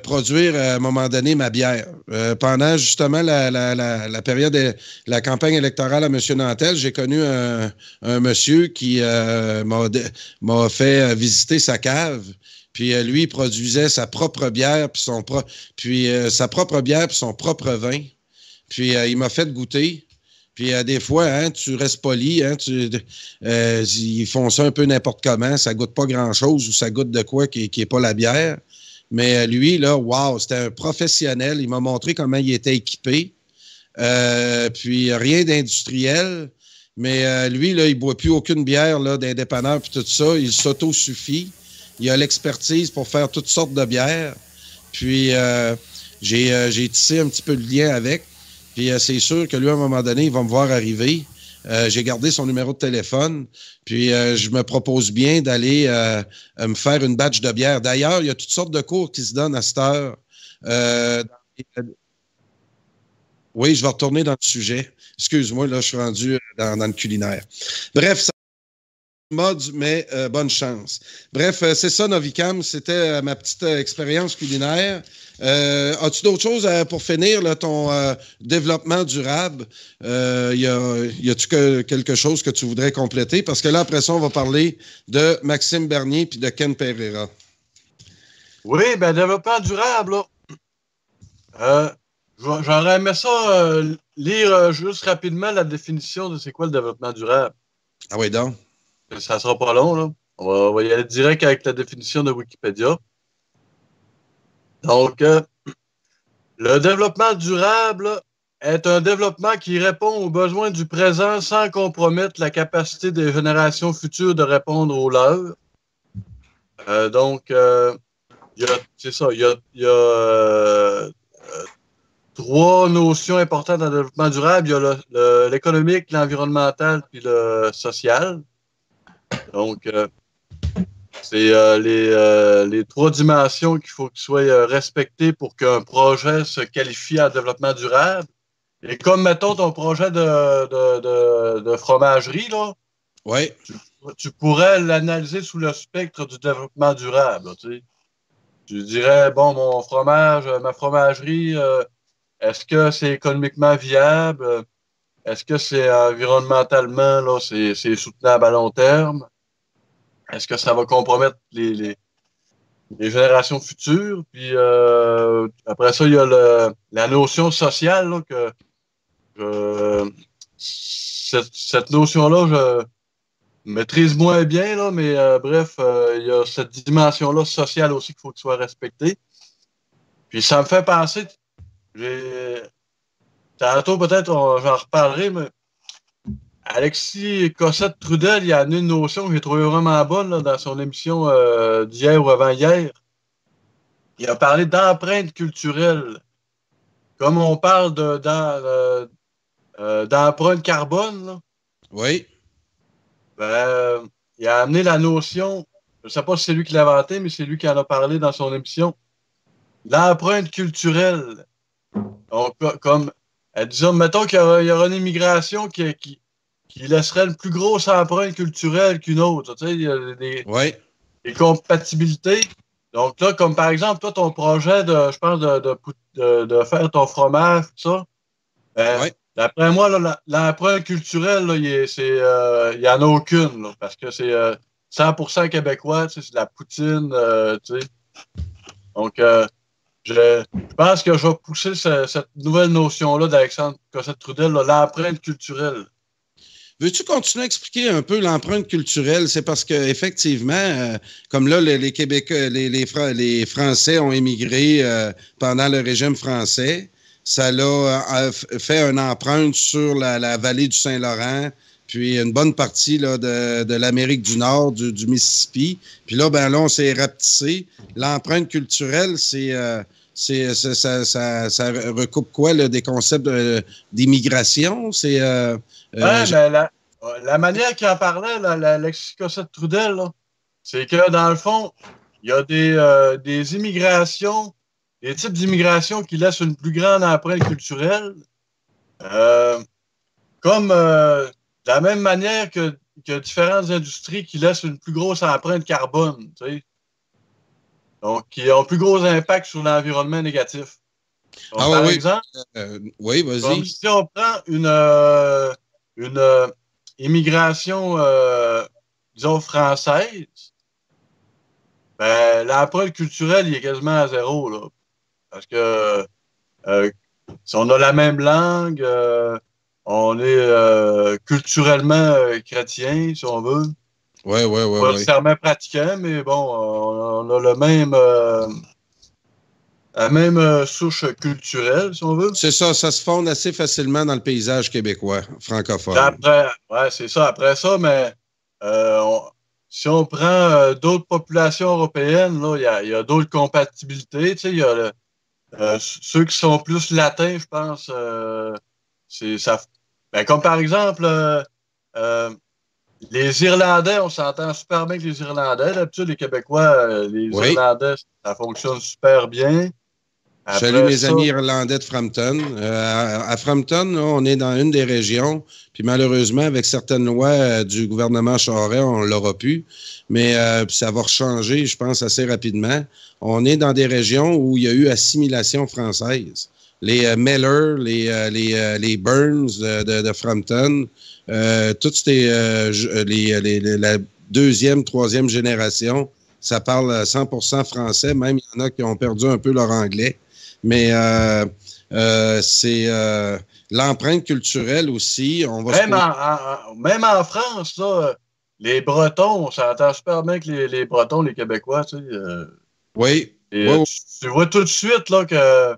produire à un moment donné ma bière. Pendant justement la période de la campagne électorale à M. Nantel, j'ai connu un monsieur qui m'a fait visiter sa cave. Puis lui, il produisait sa propre bière, puis sa propre bière, puis son propre vin. Puis il m'a fait goûter. Puis des fois, hein, tu restes poli, hein, ils font ça un peu n'importe comment, ça goûte pas grand-chose ou ça goûte de quoi qui est pas la bière. Mais lui, là, wow, c'était un professionnel. Il m'a montré comment il était équipé. Puis rien d'industriel. Mais lui, là, il boit plus aucune bière là, d'indépendant puis tout ça. Il s'auto-suffit. Il a l'expertise pour faire toutes sortes de bières. Puis j'ai tissé un petit peu le lien avec. Puis c'est sûr que lui, à un moment donné, il va me voir arriver. J'ai gardé son numéro de téléphone. Puis je me propose bien d'aller me faire une batch de bière. D'ailleurs, il y a toutes sortes de cours qui se donnent à cette heure. Oui, je vais retourner dans le sujet. Excuse-moi, là, je suis rendu dans le culinaire. Bref, ça mods, mais bonne chance. Bref, c'est ça, Novicam. C'était ma petite expérience culinaire. As-tu d'autres choses pour finir, là, ton développement durable? Y a-tu quelque chose que tu voudrais compléter? Parce que là, après ça, on va parler de Maxime Bernier puis de Ken Pereira. Oui, bien, développement durable, là. J'aurais aimé ça lire juste rapidement la définition de c'est quoi le développement durable. Ah oui, donc. Ça sera pas long, là. On va y aller direct avec la définition de Wikipédia. Donc, le développement durable est un développement qui répond aux besoins du présent sans compromettre la capacité des générations futures de répondre aux leurs. C'est ça, il y a trois notions importantes dans le développement durable. Il y a l'économique, l'environnemental puis le social. Donc, c'est les trois dimensions qu'il faut qu'ils soient respectées pour qu'un projet se qualifie en développement durable. Et comme, mettons, ton projet de fromagerie, là, ouais. tu pourrais l'analyser sous le spectre du développement durable. Là, tu sais. Tu dirais, bon, ma fromagerie, est-ce que c'est économiquement viable? Est-ce que c'est environnementalement, là, c'est soutenable à long terme? Est-ce que ça va compromettre les générations futures? Puis après ça, il y a la notion sociale, là, cette notion-là, je maîtrise moins bien, là, mais bref, il y a cette dimension-là sociale aussi qu'il faut que soit respectée. Puis ça me fait penser, tantôt peut-être j'en reparlerai, mais Alexis Cossette-Trudel, il a amené une notion que j'ai trouvée vraiment bonne là, dans son émission d'hier ou avant-hier. Il a parlé d'empreinte culturelle. Comme on parle d'empreinte carbone, là, oui. Il a amené la notion, je ne sais pas si c'est lui qui l'a inventé, mais c'est lui qui en a parlé dans son émission, l'empreinte culturelle. Donc, comme, disons, mettons qu'il y aura une immigration qui laisserait une plus grosse empreinte culturelle qu'une autre. Tu sais, il y a des compatibilités. Donc là, comme par exemple, toi, ton projet je pense, de faire ton fromage, tout ça, d'après moi, là, l'empreinte culturelle, là, il n'y en a aucune, là, parce que c'est 100% québécois, tu sais, c'est de la poutine, tu sais. Donc, je pense que je vais pousser cette nouvelle notion-là d'Alexandre Cossette-Trudel, l'empreinte culturelle. Veux-tu continuer à expliquer un peu l'empreinte culturelle? C'est parce qu'effectivement, comme là, les Québécois, les Français ont émigré pendant le régime français. Ça l'a fait une empreinte sur la vallée du Saint-Laurent, puis une bonne partie là, de l'Amérique du Nord, du Mississippi. Puis là, là, on s'est rapetissé. L'empreinte culturelle, ça recoupe quoi, là, des concepts d'immigration? C'est... la manière qu'il en parlait, Alexis Cossette-Trudel, c'est que, dans le fond, il y a des immigrations, des types d'immigration qui laissent une plus grande empreinte culturelle, comme de la même manière que différentes industries qui laissent une plus grosse empreinte carbone, tu sais. Donc, qui ont un plus gros impact sur l'environnement négatif. Donc, par exemple, oui, vas-y. Comme si on prend une immigration, disons, française, l'empreinte culturelle, il est quasiment à zéro, là. Parce que si on a la même langue, on est culturellement chrétien, si on veut. Oui. Pas nécessairement pratiquant, mais bon, on a le même... la même souche culturelle, si on veut. C'est ça se fonde assez facilement dans le paysage québécois, francophone. Après, c'est ça. Après ça, mais si on prend d'autres populations européennes, là, il y a d'autres compatibilités. Tu sais, il y a ceux qui sont plus latins, je pense. C'est ça. Comme par exemple, les Irlandais, on s'entend super bien avec les Irlandais. D'habitude, les Québécois, les Irlandais, ça fonctionne super bien. Je salue mes amis irlandais de Frampton. À Frampton, là, on est dans une des régions, puis malheureusement, avec certaines lois du gouvernement Charest, on ne l'aura plus, mais ça va changer, je pense, assez rapidement. On est dans des régions où il y a eu assimilation française. Les Meller, les Burns de Frampton, toutes la deuxième, troisième génération, ça parle 100% français. Même il y en a qui ont perdu un peu leur anglais. Mais c'est l'empreinte culturelle aussi. On va même en France, là, les Bretons, on s'entend super bien que les Bretons, les Québécois, tu sais. Oui. Tu vois tout de suite là, que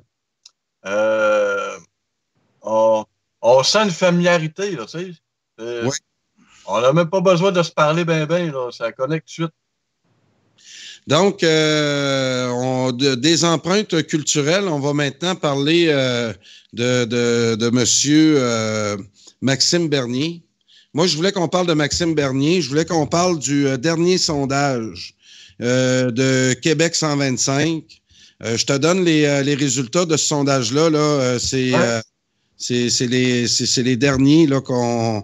on sent une familiarité, là, tu sais. Oui. On n'a même pas besoin de se parler bien, là. Ça connecte tout de suite. Donc, des empreintes culturelles, on va maintenant parler de monsieur Maxime Bernier. Moi, je voulais qu'on parle de Maxime Bernier. Je voulais qu'on parle du dernier sondage de Québec 125. Je te donne les résultats de ce sondage-là. Là. C'est les derniers là, qu'on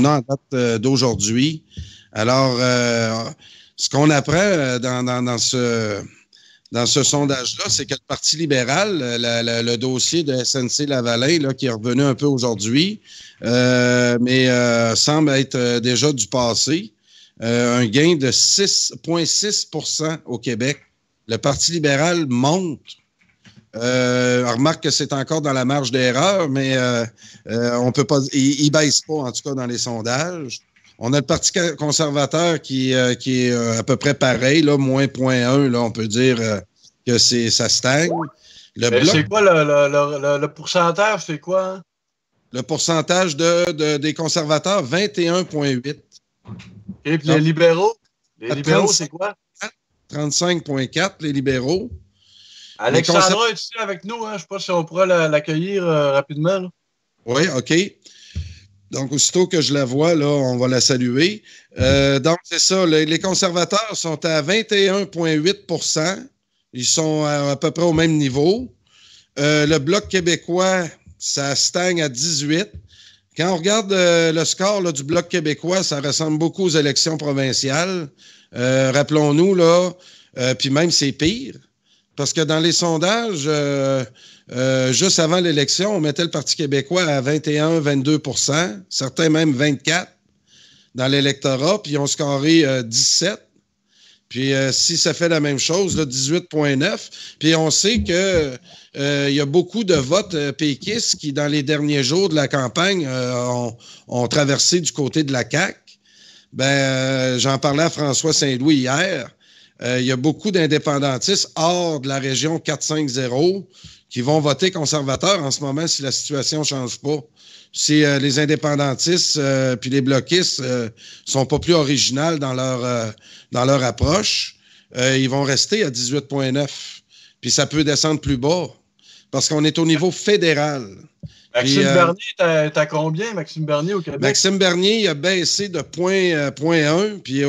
a en date d'aujourd'hui. Alors, ce qu'on apprend dans ce sondage-là, c'est que le Parti libéral, le dossier de SNC-Lavalin, là, qui est revenu un peu aujourd'hui, mais semble être déjà du passé, un gain de 6,6 % au Québec. Le Parti libéral monte. On remarque que c'est encore dans la marge d'erreur, mais on peut pas. Il baisse pas, en tout cas, dans les sondages. On a le Parti conservateur qui est à peu près pareil, là, moins 0,1, là, on peut dire que ça stagne. C'est quoi le pourcentage, c'est quoi? Hein? Le pourcentage des conservateurs, 21,8. Et puis les libéraux? Les libéraux, c'est quoi? 35,4, les libéraux. Alexandra est ici avec nous, hein? Je ne sais pas si on pourra l'accueillir rapidement. Là. Oui, OK. Donc, aussitôt que je la vois, là, on va la saluer. Donc, c'est ça. Les conservateurs sont à 21,8 %. Ils sont à peu près au même niveau. Le Bloc québécois, ça stagne à 18. Quand on regarde le score là, du Bloc québécois, ça ressemble beaucoup aux élections provinciales. Rappelons-nous, là, puis même c'est pire. Parce que dans les sondages, juste avant l'élection, on mettait le Parti québécois à 21-22 %, certains même 24 dans l'électorat, puis ils ont scoré 17. Puis si ça fait la même chose, 18,9. Puis on sait que il y a beaucoup de votes péquistes qui, dans les derniers jours de la campagne, ont traversé du côté de la CAQ. J'en parlais à François Saint-Louis hier. Il y a beaucoup d'indépendantistes hors de la région 450 qui vont voter conservateur en ce moment si la situation ne change pas. Si les indépendantistes puis les bloquistes sont pas plus originales dans leur approche, ils vont rester à 18,9. Puis ça peut descendre plus bas parce qu'on est au niveau fédéral. Maxime Bernier, t'as combien, Maxime Bernier, au Québec? Maxime Bernier, il a baissé de 0,1, puis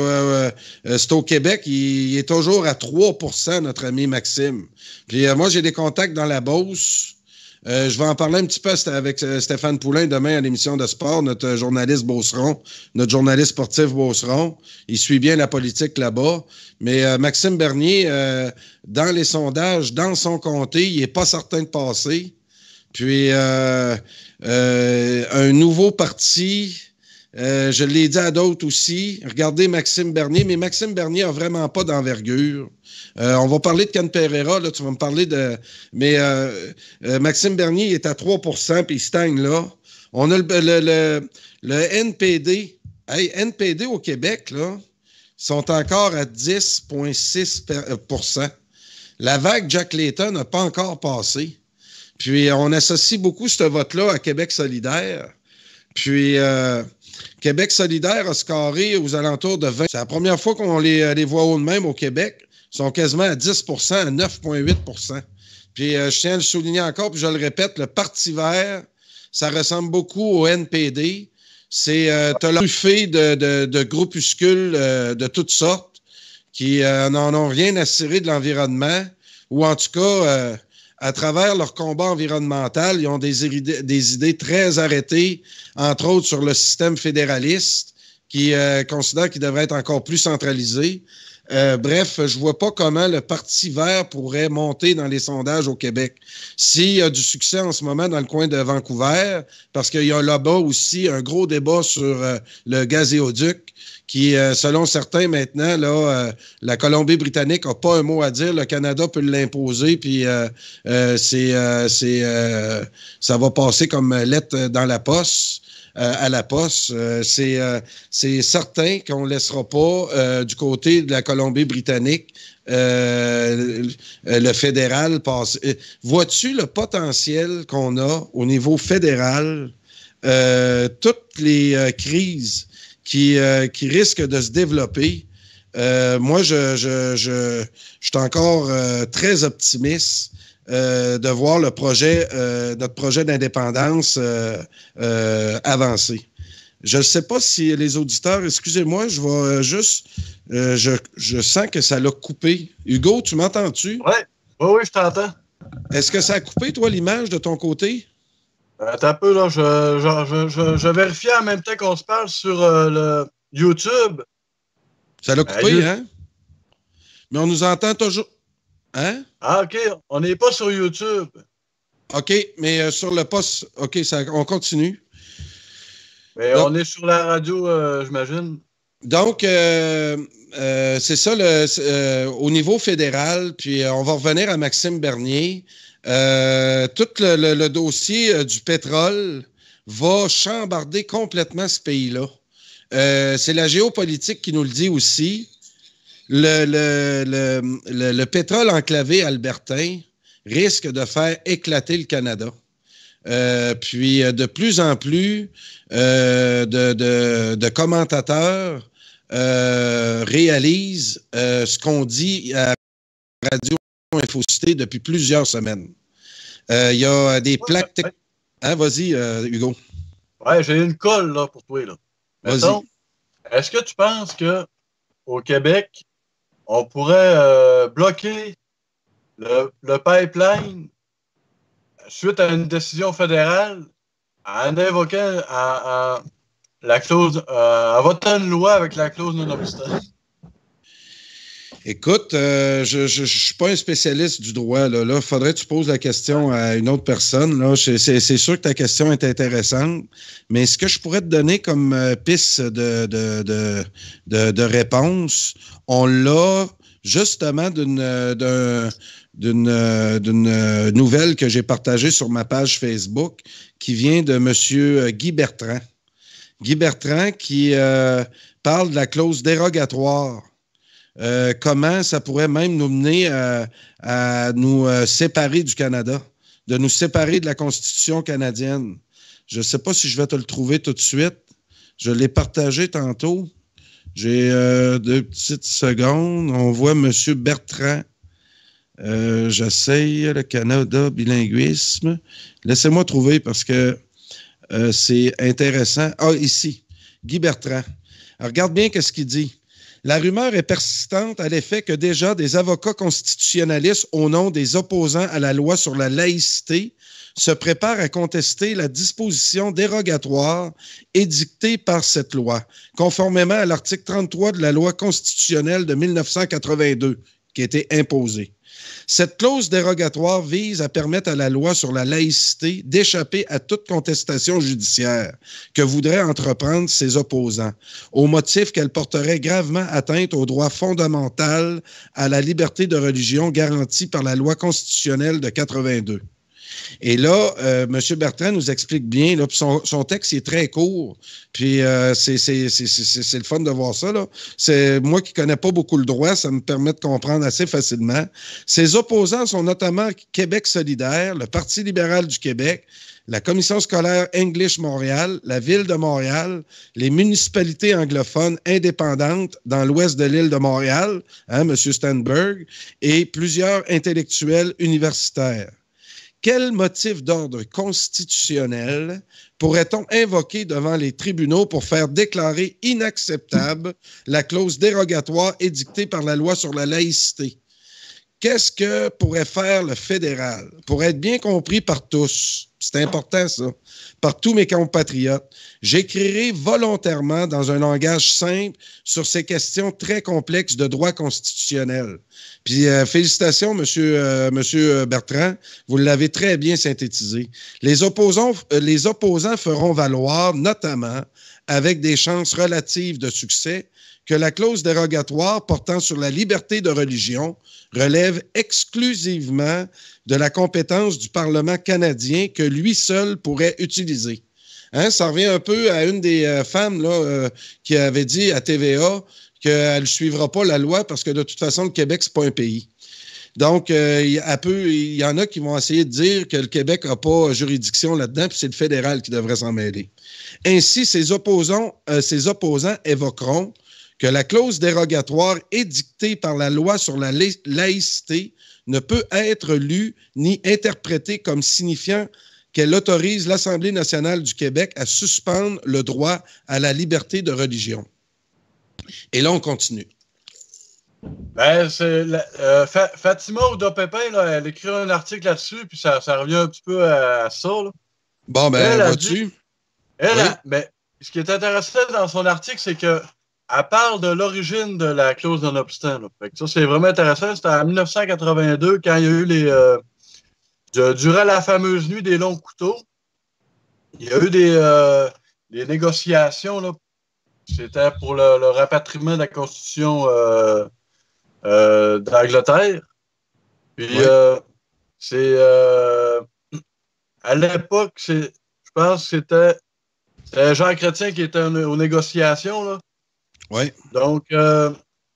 c'est au Québec, il est toujours à 3 %, notre ami Maxime. Puis moi, j'ai des contacts dans la Beauce. Je vais en parler un petit peu avec Stéphane Poulain demain à l'émission de sport, notre journaliste Beauceron, notre journaliste sportif Beauceron. Il suit bien la politique là-bas. Mais Maxime Bernier, dans les sondages, dans son comté, il n'est pas certain de passer. Puis, un nouveau parti, je l'ai dit à d'autres aussi, regardez Maxime Bernier, mais Maxime Bernier n'a vraiment pas d'envergure. On va parler de Ken Pereira, là, tu vas me parler de... Mais Maxime Bernier est à 3 % puis il stagne là. On a le NPD. Hey, NPD au Québec, là, sont encore à 10,6 %. La vague Jack Layton n'a pas encore passé. Puis, on associe beaucoup ce vote-là à Québec solidaire. Puis, Québec solidaire a scoré aux alentours de 20. C'est la première fois qu'on les voit haut de même au Québec. Ils sont quasiment à 10 % à 9,8 %. Puis, je tiens à le souligner encore, puis je le répète, le Parti vert, ça ressemble beaucoup au NPD. T'as truffé de groupuscules de toutes sortes qui n'en ont rien à cirer de l'environnement, ou en tout cas... à travers leur combat environnemental, ils ont des idées très arrêtées, entre autres sur le système fédéraliste, qui considère qu'il devrait être encore plus centralisé. Bref, je vois pas comment le Parti vert pourrait monter dans les sondages au Québec. S'il y a du succès en ce moment dans le coin de Vancouver, parce qu'il y a là-bas aussi un gros débat sur le gazéoduc, qui, selon certains maintenant, là, la Colombie-Britannique n'a pas un mot à dire. Le Canada peut l'imposer, puis ça va passer comme lettre dans la poste. À la poste, c'est certain qu'on ne laissera pas du côté de la Colombie-Britannique le fédéral passer. Vois-tu le potentiel qu'on a au niveau fédéral, toutes les crises qui risquent de se développer? Moi, je suis encore très optimiste de voir notre projet d'indépendance avancer. Je ne sais pas si les auditeurs, excusez-moi, je vais juste, je sens que ça l'a coupé. Hugo, tu m'entends-tu? Oui, je t'entends. Est-ce que ça a coupé, toi, l'image de ton côté? Attends un peu, là, je vérifiais en même temps qu'on se parle sur le YouTube. Ça l'a coupé, hein? Mais on nous entend toujours. Hein? Ah, OK. On n'est pas sur YouTube. OK, mais sur le poste, OK, on continue. Mais donc, on est sur la radio, j'imagine. Donc, c'est ça, au niveau fédéral, puis on va revenir à Maxime Bernier. Tout le dossier du pétrole va chambarder complètement ce pays-là. C'est la géopolitique qui nous le dit aussi. Le pétrole enclavé albertain risque de faire éclater le Canada. Puis de plus en plus de commentateurs réalisent ce qu'on dit à Radio Infocité depuis plusieurs semaines. Il y a des plaques... Hein, vas-y, Hugo. Ouais, j'ai une colle là, pour toi. Là. Mettons, est-ce que tu penses qu'au Québec, on pourrait bloquer le pipeline suite à une décision fédérale en invoquant la clause, en votant une loi avec la clause non-obstant? Écoute, je ne suis pas un spécialiste du droit. Là, faudrait que tu poses la question à une autre personne. Là. C'est sûr que ta question est intéressante, mais ce que je pourrais te donner comme piste de réponse, on l'a justement d'une nouvelle que j'ai partagée sur ma page Facebook qui vient de M. Guy Bertrand. Guy Bertrand qui parle de la clause dérogatoire. Comment ça pourrait même nous mener à nous séparer du Canada, de nous séparer de la Constitution canadienne. Je ne sais pas si je vais te le trouver tout de suite. Je l'ai partagé tantôt. J'ai 2 petites secondes. On voit M. Bertrand. J'essaye le Canada, bilinguisme. Laissez-moi trouver parce que c'est intéressant. Ah, ici, Guy Bertrand. Alors, regarde bien ce qu'il dit. La rumeur est persistante à l'effet que déjà des avocats constitutionnalistes au nom des opposants à la loi sur la laïcité se préparent à contester la disposition dérogatoire édictée par cette loi, conformément à l'article 33 de la loi constitutionnelle de 1982, qui a été imposée. Cette clause dérogatoire vise à permettre à la loi sur la laïcité d'échapper à toute contestation judiciaire que voudraient entreprendre ses opposants, au motif qu'elle porterait gravement atteinte au droit fondamental à la liberté de religion garantie par la loi constitutionnelle de 82. Et là, M. Bertrand nous explique bien, là, puis son texte est très court, puis c'est le fun de voir ça. Là. C'est moi qui ne connais pas beaucoup le droit, ça me permet de comprendre assez facilement. Ses opposants sont notamment Québec solidaire, le Parti libéral du Québec, la Commission scolaire English Montréal, la Ville de Montréal, les municipalités anglophones indépendantes dans l'ouest de l'île de Montréal, hein, M. Stenberg, et plusieurs intellectuels universitaires. Quel motif d'ordre constitutionnel pourrait-on invoquer devant les tribunaux pour faire déclarer inacceptable la clause dérogatoire édictée par la loi sur la laïcité? Qu'est-ce que pourrait faire le fédéral pour être bien compris par tous? C'est important, ça, par tous mes compatriotes. J'écrirai volontairement dans un langage simple sur ces questions très complexes de droit constitutionnel. Puis, félicitations, monsieur Bertrand, vous l'avez très bien synthétisé. Les opposants feront valoir, notamment avec des chances relatives de succès, que la clause dérogatoire portant sur la liberté de religion relève exclusivement de la compétence du Parlement canadien que lui seul pourrait utiliser. Hein, ça revient un peu à une des femmes là, qui avait dit à TVA qu'elle ne suivra pas la loi parce que de toute façon, le Québec, ce n'est pas un pays. Donc, il y en a qui vont essayer de dire que le Québec n'a pas juridiction là-dedans, puis c'est le fédéral qui devrait s'en mêler. Ainsi, ces opposants évoqueront que la clause dérogatoire édictée par la loi sur la laïcité ne peut être lue ni interprétée comme signifiant qu'elle autorise l'Assemblée nationale du Québec à suspendre le droit à la liberté de religion. Et là, on continue. Ben, Fatima Oudopépin, là, elle écrit un article là-dessus, puis ça revient un petit peu à ça. Là. Bon, ben, vois-tu? Ben, ce qui est intéressant dans son article, c'est que elle parle de l'origine de la clause de non-obstant. Fait que ça, c'est vraiment intéressant. C'était en 1982, quand il y a eu durant la fameuse nuit des longs couteaux, il y a eu des négociations. Là. C'était pour le rapatriement de la Constitution d'Angleterre. Puis, à l'époque, je pense que c'était Jean Chrétien qui était aux négociations, là. Oui. Donc,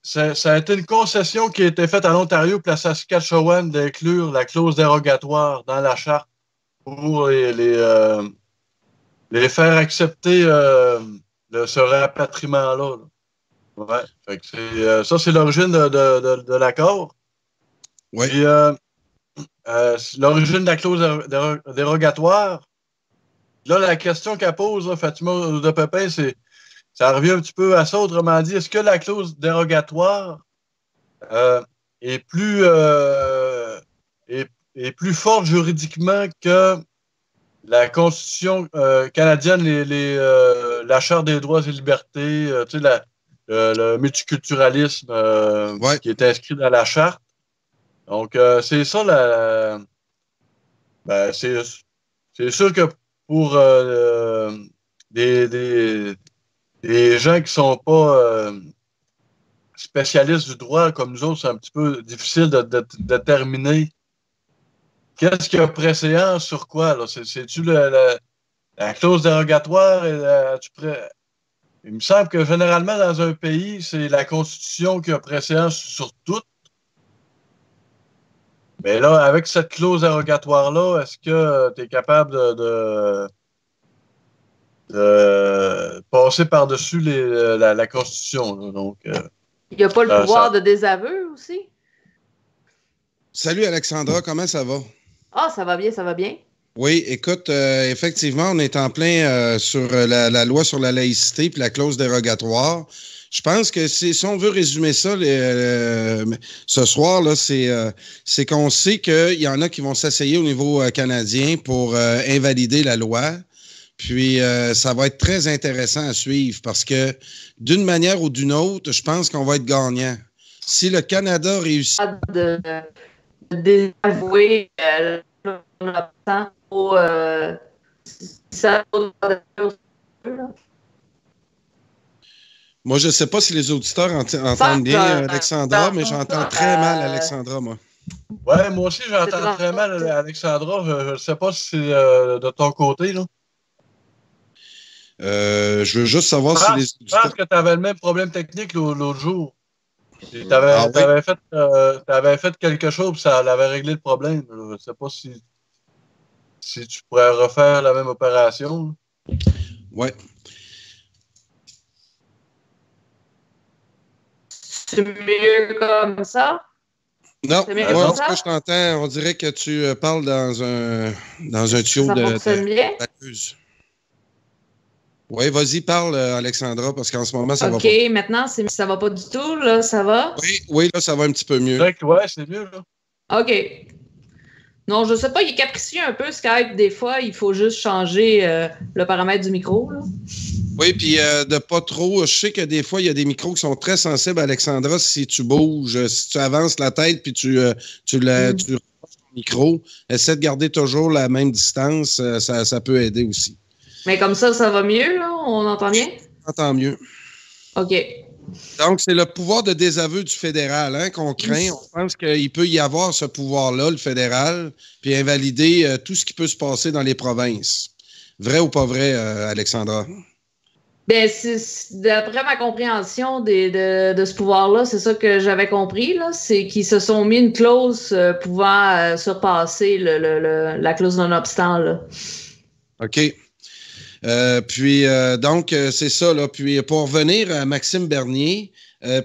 ça a été une concession qui a été faite à l'Ontario puis à Saskatchewan d'inclure la clause dérogatoire dans la charte pour les faire accepter ce rapatriement-là. Ouais. Fait que ça, c'est l'origine de l'accord. Oui. Puis, l'origine de la clause dérogatoire, là, la question qu'elle pose, là, Fatima Oudopépin, ça revient un petit peu à ça. Autrement dit, est-ce que la clause dérogatoire est plus forte juridiquement que la Constitution canadienne, la Charte des droits et libertés, tu sais, le multiculturalisme qui est inscrit dans la Charte? Donc, c'est ça, ben, c'est sûr que pour des gens qui ne sont pas spécialistes du droit comme nous autres, c'est un petit peu difficile de déterminer qu'est-ce qui a préséance sur quoi. Là? C'est-tu la clause dérogatoire? Il me semble que généralement, dans un pays, c'est la Constitution qui a préséance sur tout. Mais là, avec cette clause dérogatoire-là, est-ce que tu es capable de passer par-dessus la Constitution? Là? Donc, il n'y a pas le pouvoir de désaveu aussi? Salut Alexandra, comment ça va? Ah, ça va bien, ça va bien. Oui, écoute, effectivement, on est en plein sur la loi sur la laïcité puis la clause dérogatoire. Je pense que si on veut résumer ça ce soir, là, c'est qu'on sait qu'il y en a qui vont s'essayer au niveau canadien pour invalider la loi. Puis, ça va être très intéressant à suivre parce que d'une manière ou d'une autre, je pense qu'on va être gagnant. Si le Canada réussit... de désavouer l'absent au... Moi, je ne sais pas si les auditeurs entendent bien Alexandra, mais j'entends très mal Alexandra, moi. Ouais, moi aussi, j'entends très mal Alexandra. Je ne sais pas si c'est de ton côté, là. Je veux juste savoir si les auditeurs... Je pense que tu avais le même problème technique l'autre jour. Tu avais fait quelque chose et ça avait réglé le problème. Je ne sais pas si tu pourrais refaire la même opération. Oui. C'est mieux comme ça? Non, moi, en tout cas, je t'entends. On dirait que tu parles dans un tuyau d'accuses. Oui, vas-y, parle, Alexandra, parce qu'en ce moment, ça va pas. OK, maintenant, ça va pas du tout, là, ça va? Oui, là, ça va un petit peu mieux. Ouais, c'est mieux, là. OK. Non, je sais pas, il est capricieux un peu, Skype. Des fois, il faut juste changer le paramètre du micro. Là. Oui, puis de pas trop. Je sais que des fois, il y a des micros qui sont très sensibles, Alexandra, si tu bouges, si tu avances la tête puis tu reprends ton micro, essaie de garder toujours la même distance. Ça peut aider aussi. Mais comme ça va mieux, là? On entend bien? On entend mieux. OK. Donc, c'est le pouvoir de désaveu du fédéral qu'on craint. On pense qu'il peut y avoir ce pouvoir-là, le fédéral, puis invalider tout ce qui peut se passer dans les provinces. Vrai ou pas vrai, Alexandra? Bien, d'après ma compréhension de ce pouvoir-là, c'est ça que j'avais compris, là, c'est qu'ils se sont mis une clause pouvant surpasser la clause non-obstant. Là. OK. Donc, c'est ça. Là. Puis, pour revenir à Maxime Bernier,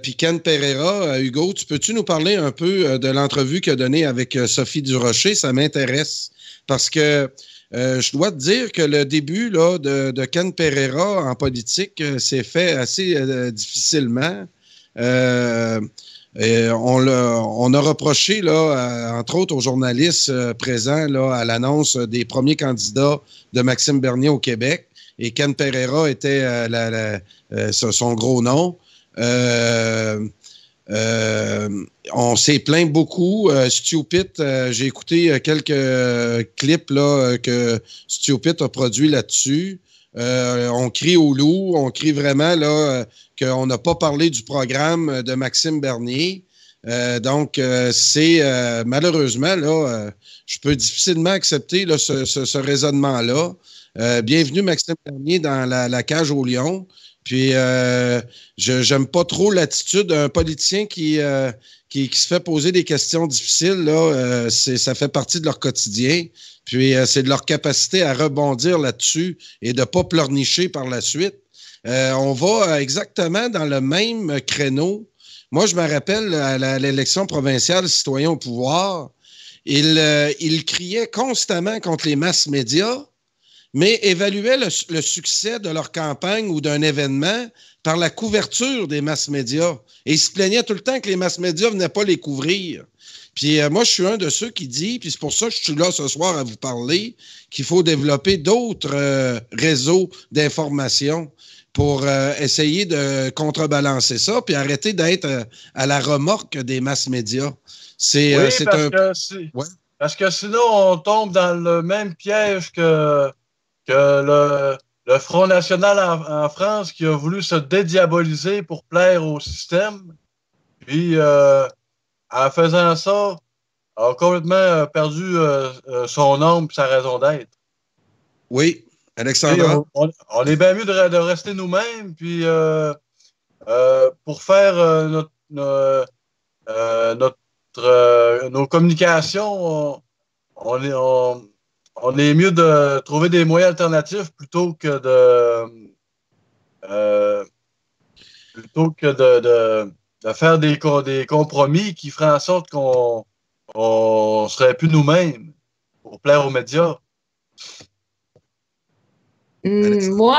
puis Ken Pereira, Hugo, peux-tu nous parler un peu de l'entrevue qu'il a donnée avec Sophie Durocher? Ça m'intéresse parce que je dois te dire que le début là, de Ken Pereira en politique s'est fait assez difficilement. On a reproché, là, entre autres aux journalistes présents là, à l'annonce des premiers candidats de Maxime Bernier au Québec. Et Ken Pereira était son gros nom. On s'est plaint beaucoup. Stupid, j'ai écouté quelques clips là, que Stupid a produits là-dessus. On crie au loup, on crie vraiment là, qu'on n'a pas parlé du programme de Maxime Bernier. Donc, c'est malheureusement, là, je peux difficilement accepter là, ce raisonnement-là. Bienvenue, Maxime Bernier, dans la cage au lion. Puis, j'aime pas trop l'attitude d'un politicien qui se fait poser des questions difficiles. Là, ça fait partie de leur quotidien. Puis, c'est de leur capacité à rebondir là-dessus et de ne pas pleurnicher par la suite. On va exactement dans le même créneau. Moi, je me rappelle à l'élection provinciale Citoyens au pouvoir, il criait constamment contre les masses médias, mais évaluait le succès de leur campagne ou d'un événement par la couverture des masses médias. Et il se plaignait tout le temps que les masses médias ne venaient pas les couvrir. Puis moi, je suis un de ceux qui dit, puis c'est pour ça que je suis là ce soir à vous parler, qu'il faut développer d'autres réseaux d'information pour essayer de contrebalancer ça, puis arrêter d'être à la remorque des masses médias. Parce que sinon, on tombe dans le même piège que le Front National en France qui a voulu se dédiaboliser pour plaire au système. Puis, en faisant ça, a complètement perdu son âme et sa raison d'être. Oui, Alexandra. On est bien mieux de rester nous-mêmes, puis pour faire nos communications, on est mieux de trouver des moyens alternatifs plutôt que de faire des compromis qui feraient en sorte qu'on serait plus nous-mêmes pour plaire aux médias. Moi,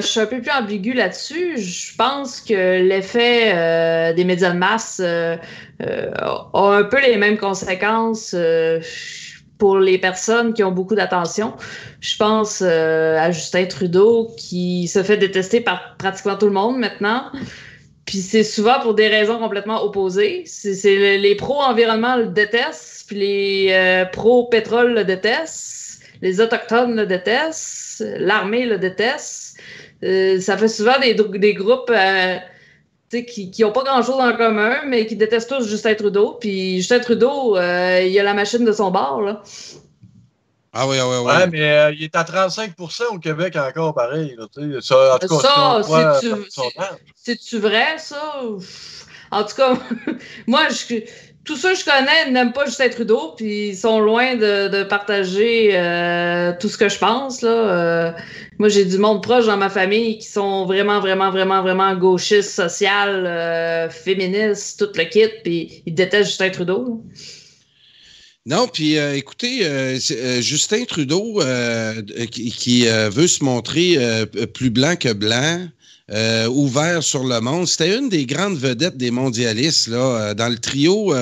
je suis un peu plus ambigu là-dessus. Je pense que l'effet des médias de masse a un peu les mêmes conséquences pour les personnes qui ont beaucoup d'attention. Je pense à Justin Trudeau qui se fait détester par pratiquement tout le monde maintenant. Puis c'est souvent pour des raisons complètement opposées. Les pro-environnement le détestent, puis les pro-pétrole le détestent, les Autochtones le détestent. L'armée le déteste. Ça fait souvent des groupes qui n'ont pas grand-chose en commun, mais qui détestent tous Justin Trudeau. Puis Justin Trudeau, il a la machine de son bord. Là. Ah oui. Ouais, mais il est à 35% au Québec encore, pareil. Là, ça, en tout cas, c'est-tu vrai, ça? En tout cas, moi, tous ceux que je connais n'aiment pas Justin Trudeau, puis ils sont loin de partager tout ce que je pense. Là. Moi, j'ai du monde proche dans ma famille qui sont vraiment, vraiment, vraiment, vraiment gauchistes, sociales, féministes, tout le kit, puis ils détestent Justin Trudeau. Là. Non, puis écoutez, Justin Trudeau qui veut se montrer plus blanc que blanc, ouvert sur le monde. C'était une des grandes vedettes des mondialistes, là, dans le trio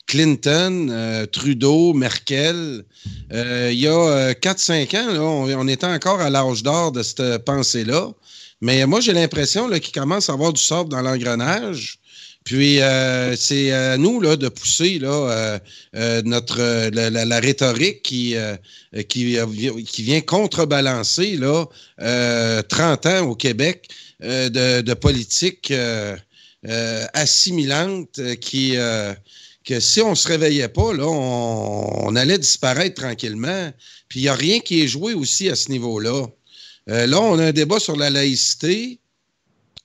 Clinton, Trudeau, Merkel. Il y a 4-5 ans, là, on était encore à l'âge d'or de cette pensée-là. Mais moi, j'ai l'impression qu'il commence à avoir du sable dans l'engrenage. Puis, c'est à nous là, de pousser là, la rhétorique qui vient contrebalancer là, 30 ans au Québec de politique assimilante que si on ne se réveillait pas, là, on allait disparaître tranquillement. Puis, il n'y a rien qui est joué aussi à ce niveau-là. Là, on a un débat sur la laïcité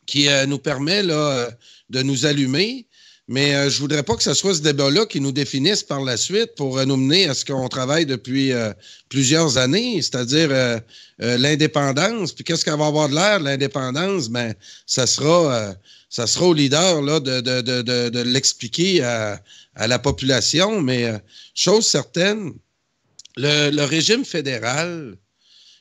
qui nous permet là, de nous allumer, mais je ne voudrais pas que ce soit ce débat-là qui nous définisse par la suite pour nous mener à ce qu'on travaille depuis plusieurs années, c'est-à-dire l'indépendance. Puis qu'est-ce qu'elle va avoir de l'air, l'indépendance? Ben, ça sera au leader là, de l'expliquer à la population, mais chose certaine, le régime fédéral,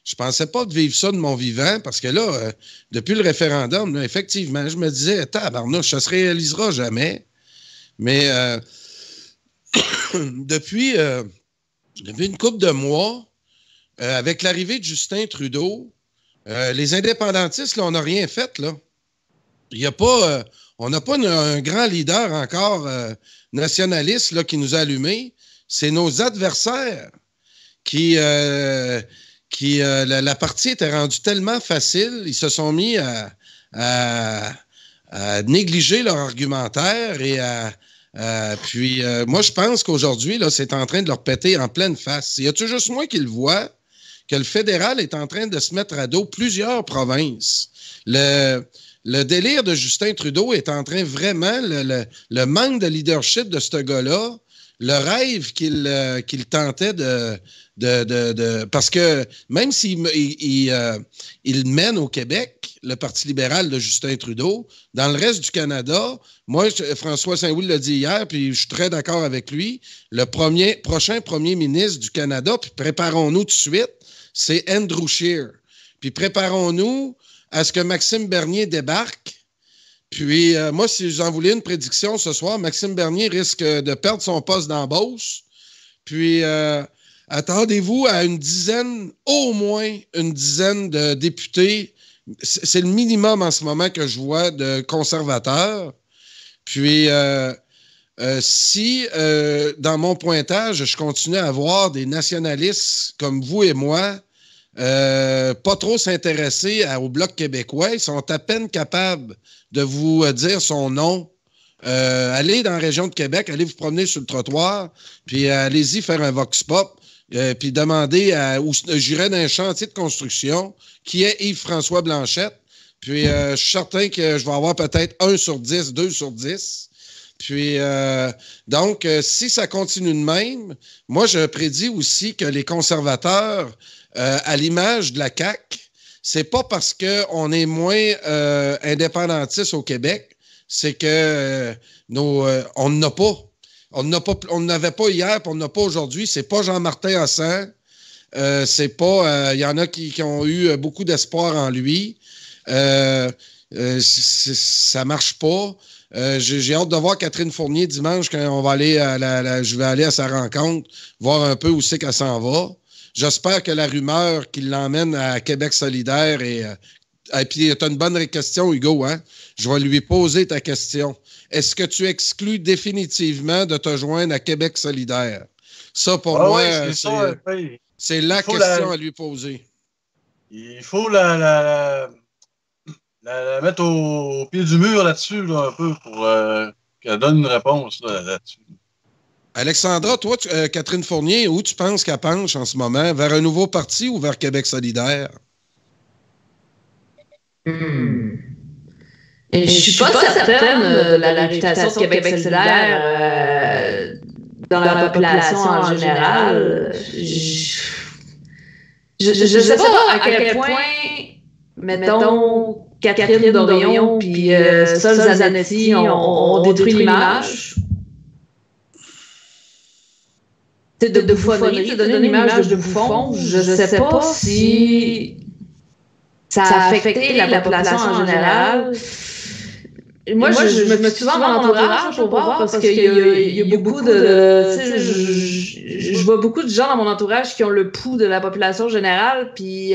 je pensais pas de vivre ça de mon vivant parce que là, depuis le référendum, là, effectivement, je me disais, tabarnouche, ça se réalisera jamais. Mais depuis une couple de mois, avec l'arrivée de Justin Trudeau, les indépendantistes, là, on n'a rien fait, là. Il y a pas, on n'a pas un grand leader encore nationaliste là, qui nous a allumés. C'est nos adversaires qui la partie était rendue tellement facile, ils se sont mis à négliger leur argumentaire et puis moi, je pense qu'aujourd'hui, là, c'est en train de leur péter en pleine face. Il y a tout juste moi qui le vois, que le fédéral est en train de se mettre à dos plusieurs provinces. Le délire de Justin Trudeau est en train vraiment, le manque de leadership de ce gars-là, le rêve qu'il tentait parce que même s'il il mène au Québec le Parti libéral de Justin Trudeau, dans le reste du Canada, moi, François Saint-Louis l'a dit hier, puis je suis très d'accord avec lui, le prochain premier ministre du Canada, puis préparons-nous tout de suite, c'est Andrew Scheer. Puis préparons-nous à ce que Maxime Bernier débarque. Puis, moi, si j'en voulais une prédiction ce soir, Maxime Bernier risque de perdre son poste d'embauche. Puis, attendez-vous à au moins une dizaine de députés. C'est le minimum en ce moment que je vois de conservateurs. Puis, si dans mon pointage, je continue à avoir des nationalistes comme vous et moi, pas trop s'intéresser au Bloc québécois, ils sont à peine capables de vous dire son nom. Allez dans la région de Québec, allez vous promener sur le trottoir, puis allez-y faire un vox pop, puis demandez où j'irai dans un chantier de construction qui est Yves-François Blanchette. Puis je suis certain que je vais avoir peut-être 1 sur 10, 2 sur 10. Puis, donc, si ça continue de même, moi, je prédis aussi que les conservateurs, à l'image de la CAQ, c'est pas parce qu'on est moins indépendantistes au Québec, c'est que on n'en a pas. On n'avait pas hier, puis on n'en a pas aujourd'hui. C'est pas Jean-Martin Hassan. C'est pas. Il y en a qui ont eu beaucoup d'espoir en lui. Ça marche pas. J'ai hâte de voir Catherine Fournier dimanche quand on va aller je vais aller à sa rencontre, voir un peu où c'est qu'elle s'en va. J'espère que la rumeur qui l'emmène à Québec solidaire et puis tu as une bonne question, Hugo, hein? Je vais lui poser ta question. Est-ce que tu exclus définitivement de te joindre à Québec solidaire? Ça, pour moi, c'est la question à lui poser. Il faut la mettre au pied du mur là-dessus, là, un peu, pour qu'elle donne une réponse là-dessus. Alexandra, toi, Catherine Fournier, où tu penses qu'elle penche en ce moment? Vers un nouveau parti ou vers Québec solidaire? Et je suis pas certaine de la réputation de Québec solidaire dans la population en général. Je ne sais pas à quel point, mettons, Catherine Dorion puis Sol Zanetti ont détruit l'image. De bouffonnerie, de donner une image de bouffon. Je ne sais pas si ça a affecté la population en général. Moi, je me suis souvent dans mon entourage pour voir parce qu'il y a beaucoup je vois beaucoup de gens dans mon entourage qui ont le pouls de la population générale. Puis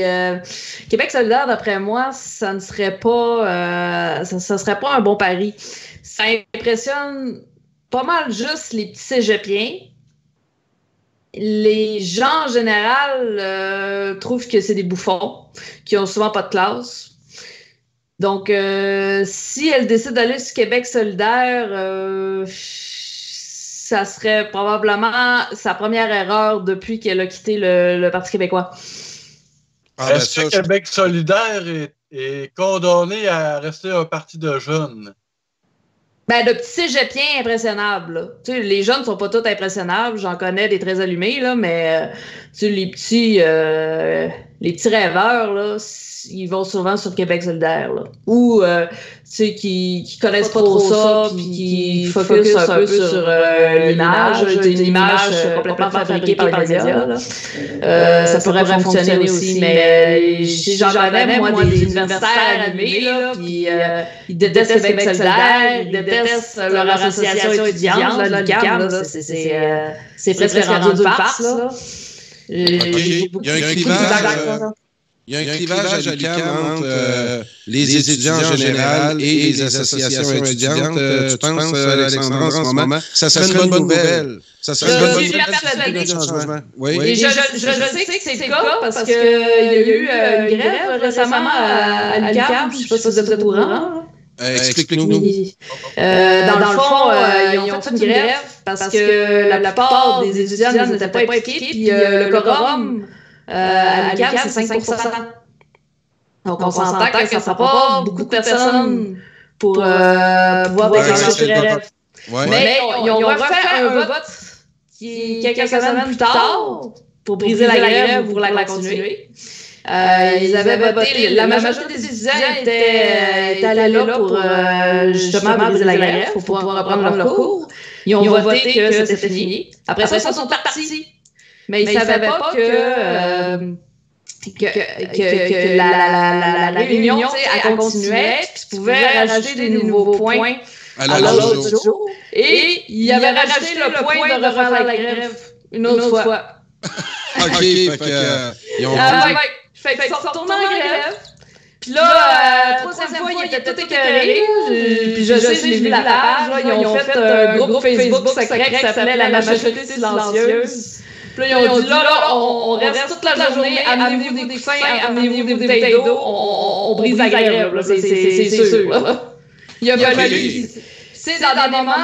Québec solidaire, d'après moi, ça ne serait pas, ça serait pas un bon pari. Ça impressionne pas mal juste les petits cégepiens. Les gens en général trouvent que c'est des bouffons qui ont souvent pas de classe. Donc, si elle décide d'aller sur Québec solidaire, ça serait probablement sa première erreur depuis qu'elle a quitté le Parti québécois. Est-ce que Québec solidaire est condamné à rester un parti de jeunes? Ben, de petits cégepiens impressionnables. Tu sais, les jeunes sont pas tous impressionnables. J'en connais des très allumés, là, mais tu sais, les petits rêveurs, là, ils vont souvent sur Québec solidaire, là. Ou, tu sais, qui connaissent pas trop ça, puis qui focus un peu sur l'image. Une image complètement fabriquée par les médias, là. Ça pourrait fonctionner aussi, mais j'en connais, moi, des universitaires allumés, là, puis ils détestent Québec solidaire, ils détestent leur association étudiante, là, l'UQAM, là. C'est presque rendu une farce, là. Il y a un clivage. Il y a un clivage à l'UQAM entre les étudiants en général et les associations étudiantes. Tu penses, Alexandra, en ce moment? Ça serait une bonne nouvelle. Ça serait une bonne nouvelle. Changement. Oui. Et je sais que c'est le cas parce qu'il y a eu une grève récemment à l'UQAM. Je ne sais pas si vous êtes au courant. Explique-nous. Dans le fond, ils ont fait une grève parce que la plupart des étudiants n'étaient pas impliqués. Puis le quorum à l'UQAM, c'est 5%. Donc, on s'entend que ça ne sera pas beaucoup de personnes pour pouvoir déclencher la grève. Mais ils ont refait un vote quelques semaines plus tard pour briser la grève ou pour la continuer. Ils avaient voté, la majorité des étudiants étaient allés là pour justement briser la grève, pour pouvoir reprendre leur cours. Ils ont voté que c'était fini. Après ça, ils sont partis. Mais ils ne savaient pas que la réunion elle continuait, puis ils pouvaient rajouter des nouveaux points à l'autre jour. Et ils avaient rajouté le point de refaire la grève une autre fois. OK, fait qu'ils sont retournés en grève. Puis là, troisième fois, ils étaient tout écœurés. Puis je sais, j'ai vu la page. Ils ont fait un groupe Facebook secret qui s'appelait La Majorité silencieuse. Puis là, ils ont dit, là, on reste toute la journée, amenez-vous des coussins, amenez-vous des bouteilles d'eau, on brise la grève, là, c'est sûr. Là. Il a fallu... C'est dans des moments...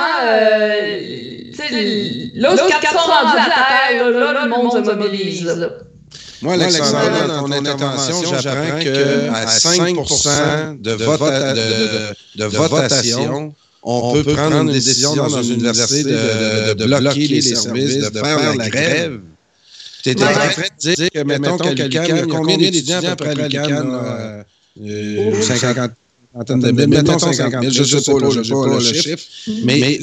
là, quand ils sont rendus à terre, là, le monde se mobilise. Moi, Alexandra, dans ton intervention, j'apprends qu'à 5% de votation, on peut prendre une décision dans une université de bloquer les services, de faire la grève. Tu étais en train de dire que, mettons, qu'à l'UQAM, il y a combien d'étudiants à peu près à l'UQAM? 50 000, mettons 50 000, je ne sais pas le chiffre. Mais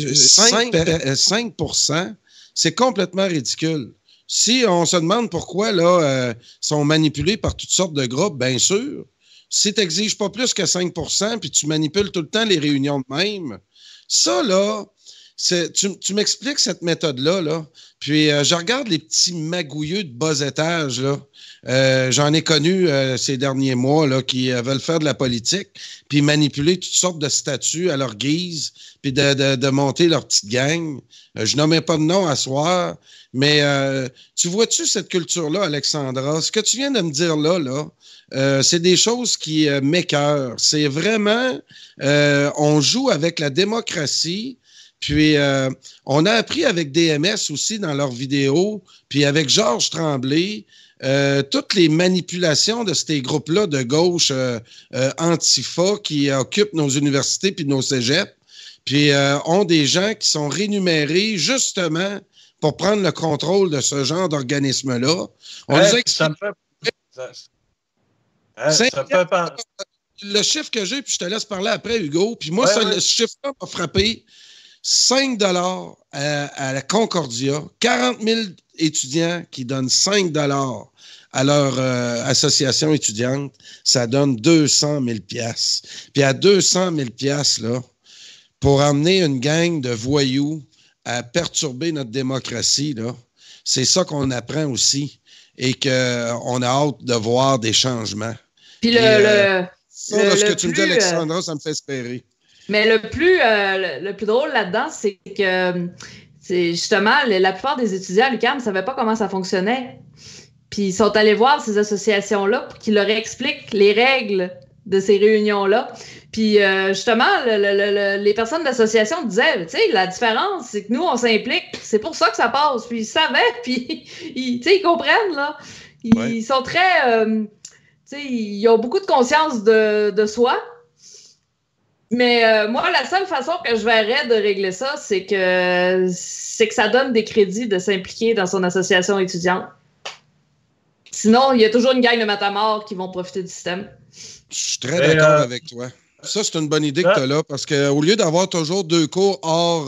5%, c'est complètement ridicule. Si on se demande pourquoi, là, sont manipulés par toutes sortes de groupes, bien sûr. Si tu n'exiges pas plus que 5%, puis tu manipules tout le temps les réunions de même, ça, là, tu m'expliques cette méthode-là, là. Puis je regarde les petits magouilleux de bas étage, là. J'en ai connu ces derniers mois là, qui veulent faire de la politique, puis manipuler toutes sortes de statuts à leur guise, puis de monter leur petite gang. Je nommais pas de nom à soir, mais tu vois-tu cette culture-là, Alexandra? Ce que tu viens de me dire là, c'est des choses qui m'écœurent. C'est vraiment, on joue avec la démocratie. Puis, on a appris avec DMS aussi dans leurs vidéos, puis avec Georges Tremblay, toutes les manipulations de ces groupes-là de gauche antifa qui occupent nos universités puis nos cégeps, puis ont des gens qui sont rémunérés justement pour prendre le contrôle de ce genre d'organisme-là. On nous explique... Ça me fait penser. Le chiffre que j'ai, puis je te laisse parler après, Hugo, puis moi, ce chiffre-là m'a frappé. 5 $ à la Concordia, 40 000 étudiants qui donnent 5 $ à leur association étudiante, ça donne 200 000 $. Puis à 200 000 $, là, pour emmener une gang de voyous à perturber notre démocratie, là, c'est ça qu'on apprend aussi et qu'on a hâte de voir des changements. Puis ce que tu me dis, Alexandra, ça me fait espérer. Mais le plus drôle là-dedans, c'est que justement, la plupart des étudiants à l'UQAM ne savaient pas comment ça fonctionnait. Puis ils sont allés voir ces associations-là pour qu'ils leur expliquent les règles de ces réunions-là. Puis justement, les personnes de l'association disaient, tu sais, la différence, c'est que nous, on s'implique, c'est pour ça que ça passe. Puis ils savaient, puis ils comprennent, là. Ils sont très... tu sais, ils ont beaucoup de conscience de soi. Mais moi, la seule façon que je verrais de régler ça, c'est que ça donne des crédits de s'impliquer dans son association étudiante. Sinon, il y a toujours une gang de matamors qui vont profiter du système. Je suis très d'accord avec toi. Ça, c'est une bonne idée que tu as là, parce qu'au lieu d'avoir toujours 2 cours hors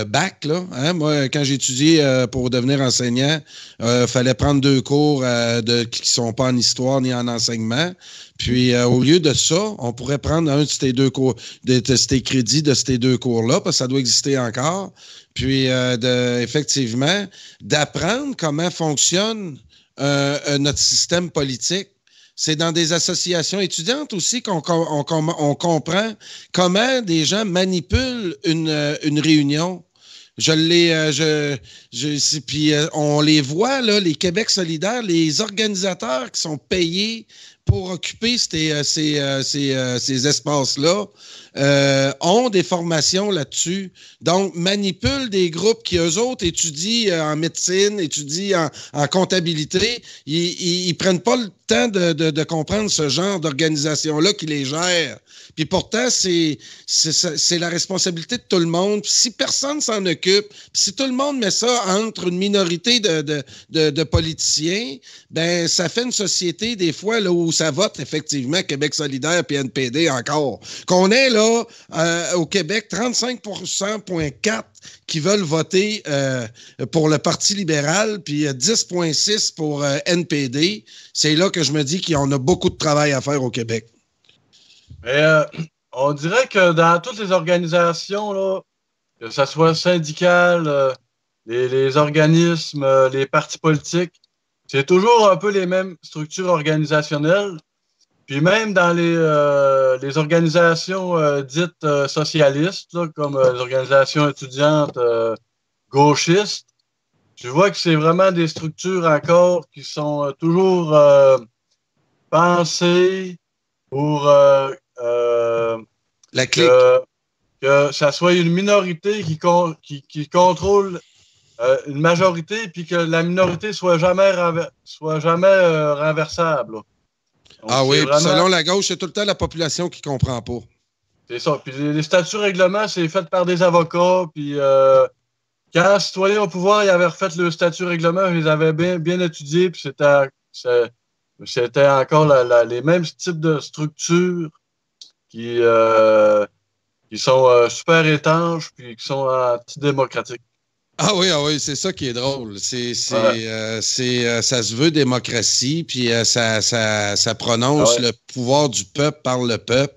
bac, là, hein, moi, quand j'ai étudié pour devenir enseignant, fallait prendre 2 cours qui ne sont pas en histoire ni en enseignement. Puis, au lieu de ça, on pourrait prendre un de ces 2 cours, de ces crédits de ces 2 cours-là, parce que ça doit exister encore. Puis, effectivement, d'apprendre comment fonctionne notre système politique. C'est dans des associations étudiantes aussi qu'on comprend comment des gens manipulent une réunion. Puis on les voit, là, les Québec solidaires, les organisateurs qui sont payés pour occuper ces espaces-là, ont des formations là-dessus. Donc, manipulent des groupes qui, eux autres, étudient en médecine, étudient en comptabilité. Ils prennent pas le temps de comprendre ce genre d'organisation-là qui les gère. Puis pourtant, c'est la responsabilité de tout le monde. Puis si personne s'en occupe, puis si tout le monde met ça entre une minorité de politiciens, ben ça fait une société, des fois, là, où ça vote effectivement Québec solidaire puis NPD encore. Qu'on ait là, au Québec, 35,4% qui veulent voter pour le Parti libéral, puis 10,6% pour NPD. C'est là que je me dis qu'on a beaucoup de travail à faire au Québec. Mais on dirait que dans toutes les organisations, là, que ce soit syndical, les organismes, les partis politiques, c'est toujours un peu les mêmes structures organisationnelles. Puis même dans les organisations dites socialistes, là, comme les organisations étudiantes gauchistes, je vois que c'est vraiment des structures encore qui sont toujours pensées pour la clique. Que ça soit une minorité qui contrôle une majorité, puis que la minorité soit jamais renversable. Donc, oui, vraiment... selon la gauche, c'est tout le temps la population qui ne comprend pas. C'est ça. Puis les statuts règlements, c'est fait par des avocats. Puis quand Citoyens au pouvoir, ils avaient refait le statut règlement, ils les avaient bien étudié, puis c'était encore les mêmes types de structures qui sont super étanches, puis qui sont antidémocratiques. Ah oui, c'est ça qui est drôle. Ça se veut démocratie, puis ça prononce le pouvoir du peuple par le peuple.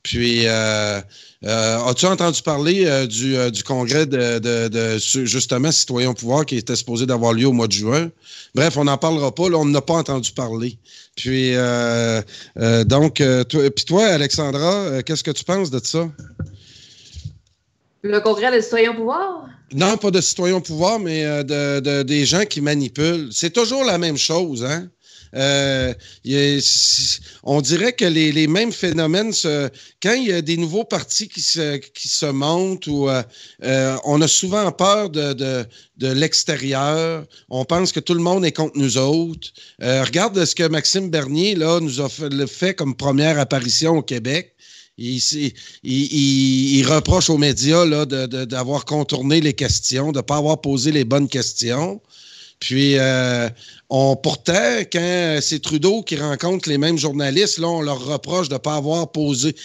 Puis, as-tu entendu parler du congrès de justement Citoyens au pouvoir qui était supposé d'avoir lieu au mois de juin? Bref, on n'en parlera pas, là, on n'a pas entendu parler. Puis, donc, toi, Alexandra, qu'est-ce que tu penses de ça? Le congrès des Citoyens au pouvoir? Non, pas de Citoyens au pouvoir, mais des gens qui manipulent. C'est toujours la même chose, hein? On dirait que les mêmes phénomènes, quand il y a des nouveaux partis qui se montent, ou on a souvent peur de l'extérieur. On pense que tout le monde est contre nous autres. Regarde ce que Maxime Bernier là, nous a fait comme première apparition au Québec. Il reproche aux médias là, d'avoir contourné les questions, de ne pas avoir posé les bonnes questions. Puis, pourtant, quand c'est Trudeau qui rencontre les mêmes journalistes, là, on leur reproche de ne pas avoir posé.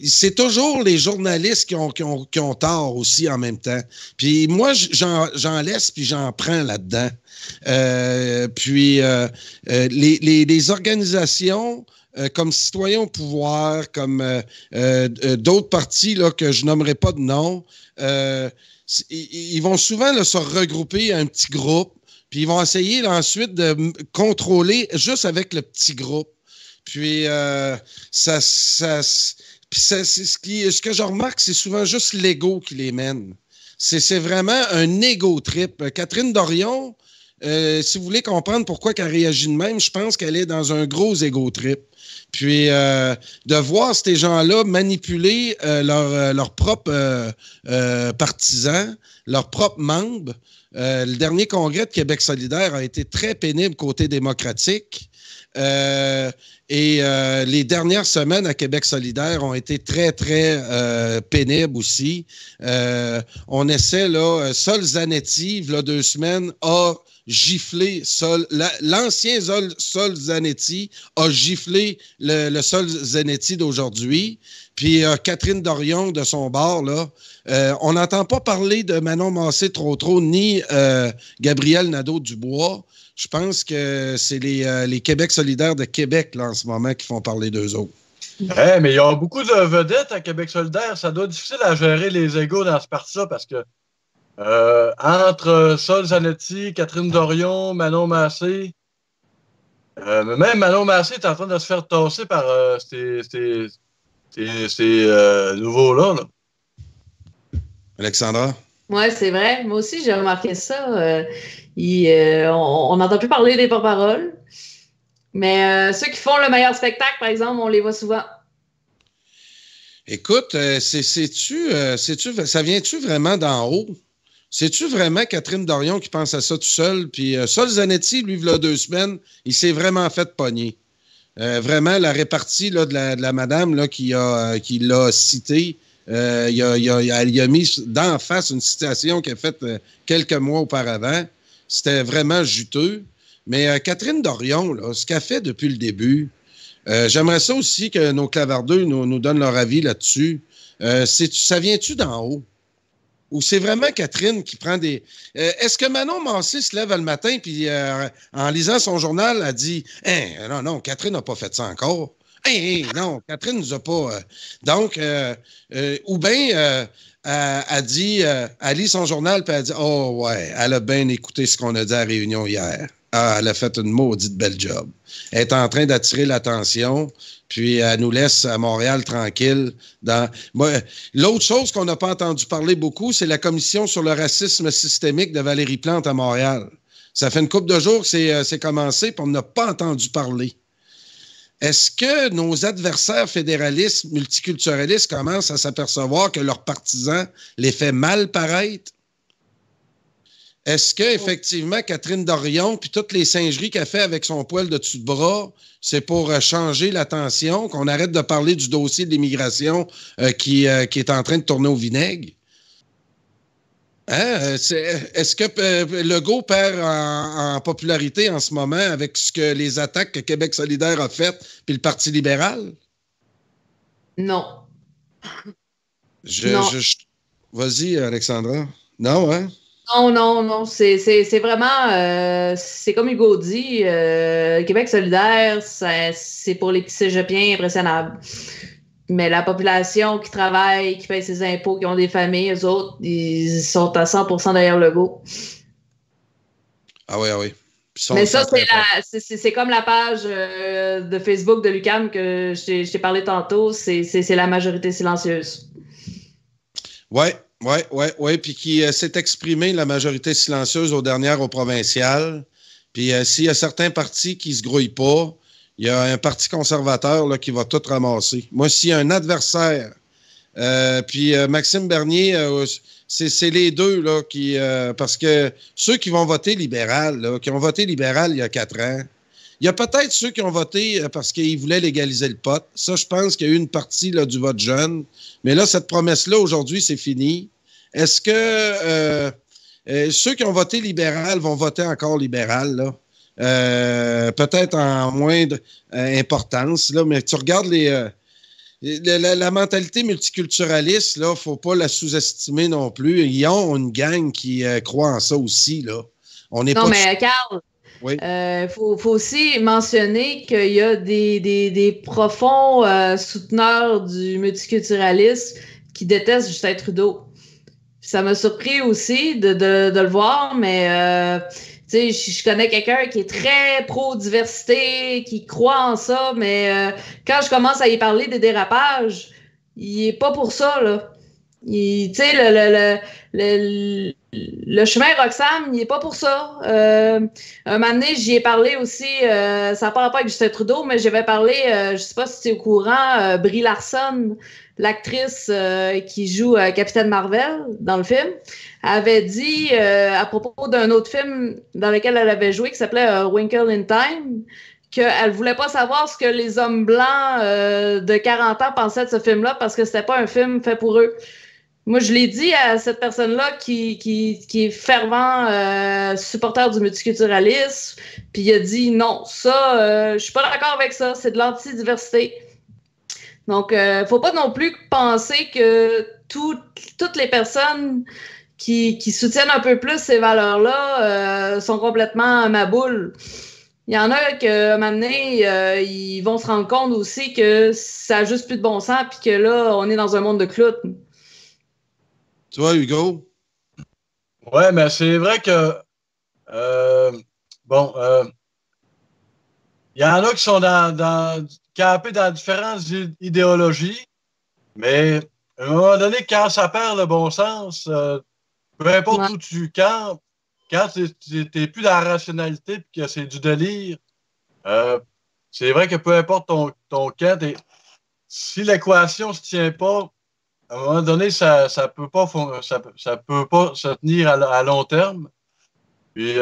C'est toujours les journalistes qui ont tort aussi en même temps. Puis moi, j'en laisse puis j'en prends là-dedans. Les organisations comme Citoyens au pouvoir, comme d'autres partis là, que je nommerai pas de nom, ils vont souvent là, se regrouper à un petit groupe, puis ils vont essayer là, ensuite de contrôler juste avec le petit groupe. Puis ce que je remarque, c'est souvent juste l'ego qui les mène. C'est vraiment un ego trip. Catherine Dorion, si vous voulez comprendre pourquoi elle réagit de même, je pense qu'elle est dans un gros ego trip. Puis, de voir ces gens-là manipuler leurs propres partisans, leurs propres membres. Le dernier congrès de Québec solidaire a été très pénible côté démocratique. Les dernières semaines à Québec solidaire ont été très, très pénibles aussi. On essaie, là, Sol Zanetti, il y a 2 semaines, a giflé l'ancien Sol Zanetti a giflé le Sol Zanetti d'aujourd'hui. Puis Catherine Dorion de son bord, là, on n'entend pas parler de Manon Massé trop, ni Gabriel Nadeau-Dubois. Je pense que c'est les Québec solidaires de Québec, là, en ce moment, qui font parler d'eux autres. Hey, mais il y a beaucoup de vedettes à Québec solidaire. Ça doit être difficile à gérer les égos dans ce parti-là parce que entre Sol Zanetti, Catherine Dorion, Manon Massé, même Manon Massé est en train de se faire tasser par ces nouveaux-là. Là. Alexandra? Oui, c'est vrai. Moi aussi, j'ai remarqué ça. On n'entend plus parler des porte-paroles. Mais ceux qui font le meilleur spectacle, par exemple, on les voit souvent. Écoute, ça vient-tu vraiment d'en haut? C'est-tu vraiment Catherine Dorion qui pense à ça tout seul? Puis Sol Zanetti, lui, il y a 2 semaines, il s'est vraiment fait pogner. Vraiment, la répartie là, de la madame là, qui l'a citée, elle a mis d'en face une citation qu'elle a faite quelques mois auparavant. C'était vraiment juteux. Mais Catherine Dorion, là, ce qu'elle fait depuis le début, j'aimerais ça aussi que nos clavardeux nous donnent leur avis là-dessus. Ça vient-tu d'en haut? Ou c'est vraiment Catherine qui prend des... est-ce que Manon Massé se lève le matin puis en lisant son journal, elle dit « Non, Catherine n'a pas fait ça encore. Non, Catherine nous a pas... Donc, ou bien elle dit, elle lit son journal puis elle dit « Oh ouais, elle a bien écouté ce qu'on a dit à la réunion hier. Ah, elle a fait une maudite belle job. Elle est en train d'attirer l'attention, puis elle nous laisse à Montréal tranquille. L'autre chose qu'on n'a pas entendu parler beaucoup, c'est la commission sur le racisme systémique de Valérie Plante à Montréal. Ça fait une couple de jours que c'est commencé, puis on n'a pas entendu parler. Est-ce que nos adversaires fédéralistes, multiculturalistes commencent à s'apercevoir que leurs partisans les fait mal paraître? Est-ce qu'effectivement, Catherine Dorion, puis toutes les singeries qu'elle fait avec son poil de dessus de bras, c'est pour changer l'attention, qu'on arrête de parler du dossier de l'immigration qui est en train de tourner au vinaigre? Hein? Est-ce que Legault perd en popularité en ce moment avec les attaques que Québec solidaire a faites puis le Parti libéral? Non. Vas-y, Alexandra. Non, hein? Non. C'est vraiment, c'est comme Hugo dit, Québec solidaire, c'est pour les petits cégepiens impressionnables. Mais la population qui travaille, qui paye ses impôts, qui ont des familles, eux autres, ils sont à 100% derrière Legault. Ah oui. Mais ça, c'est comme la page de Facebook de l'UQAM que je t'ai parlé tantôt, c'est la majorité silencieuse. Oui, puis qui s'est exprimé, la majorité silencieuse, aux dernières au provincial. Puis s'il y a certains partis qui ne se grouillent pas, il y a un parti conservateur là, qui va tout ramasser. Moi, s'il y a un adversaire, puis Maxime Bernier, c'est les deux, là, parce que ceux qui vont voter libéral, là, qui ont voté libéral il y a 4 ans, il y a peut-être ceux qui ont voté parce qu'ils voulaient légaliser le pot. Ça, je pense qu'il y a eu une partie là, du vote jeune. Mais là, cette promesse-là, aujourd'hui, c'est fini. Est-ce ceux qui ont voté libéral vont voter encore libéral, là. Peut-être en moindre importance, là, mais tu regardes la mentalité multiculturaliste, là, faut pas la sous-estimer non plus. Ils ont une gang qui croit en ça aussi, là. On n'est non, mais Carl, oui. Faut aussi mentionner qu'il y a des profonds souteneurs du multiculturalisme qui détestent Justin Trudeau. Ça m'a surpris aussi de le voir, mais tu sais, je connais quelqu'un qui est très pro-diversité, qui croit en ça, mais quand je commence à y parler des dérapages, il est pas pour ça, là. Tu sais, le chemin Roxham, il est pas pour ça. Un moment donné, j'y ai parlé aussi, ça n'a pas rapport avec Justin Trudeau, mais j'avais parlé, je sais pas si tu es au courant, Brie Larson, l'actrice qui joue Capitaine Marvel dans le film, avait dit à propos d'un autre film dans lequel elle avait joué qui s'appelait Wrinkle in Time, qu'elle voulait pas savoir ce que les hommes blancs de 40 ans pensaient de ce film-là parce que c'était pas un film fait pour eux. Moi, je l'ai dit à cette personne-là qui est fervent supporter du multiculturalisme, puis il a dit non, ça, je suis pas d'accord avec ça, c'est de l'antidiversité. Donc, faut pas non plus penser que toutes les personnes qui soutiennent un peu plus ces valeurs-là sont complètement maboules. Il y en a qu'à un moment donné, ils vont se rendre compte aussi que ça n'a juste plus de bon sens puis que là, on est dans un monde de clowns. Tu vois, Hugo? Ouais, mais c'est vrai que il y en a qui sont campés dans différentes idéologies, mais à un moment donné, quand ça perd le bon sens, peu importe où tu campes, quand tu n'es plus dans la rationalité et que c'est du délire, c'est vrai que peu importe ton camp, si l'équation ne se tient pas, à un moment donné, ça peut pas se tenir à long terme. Puis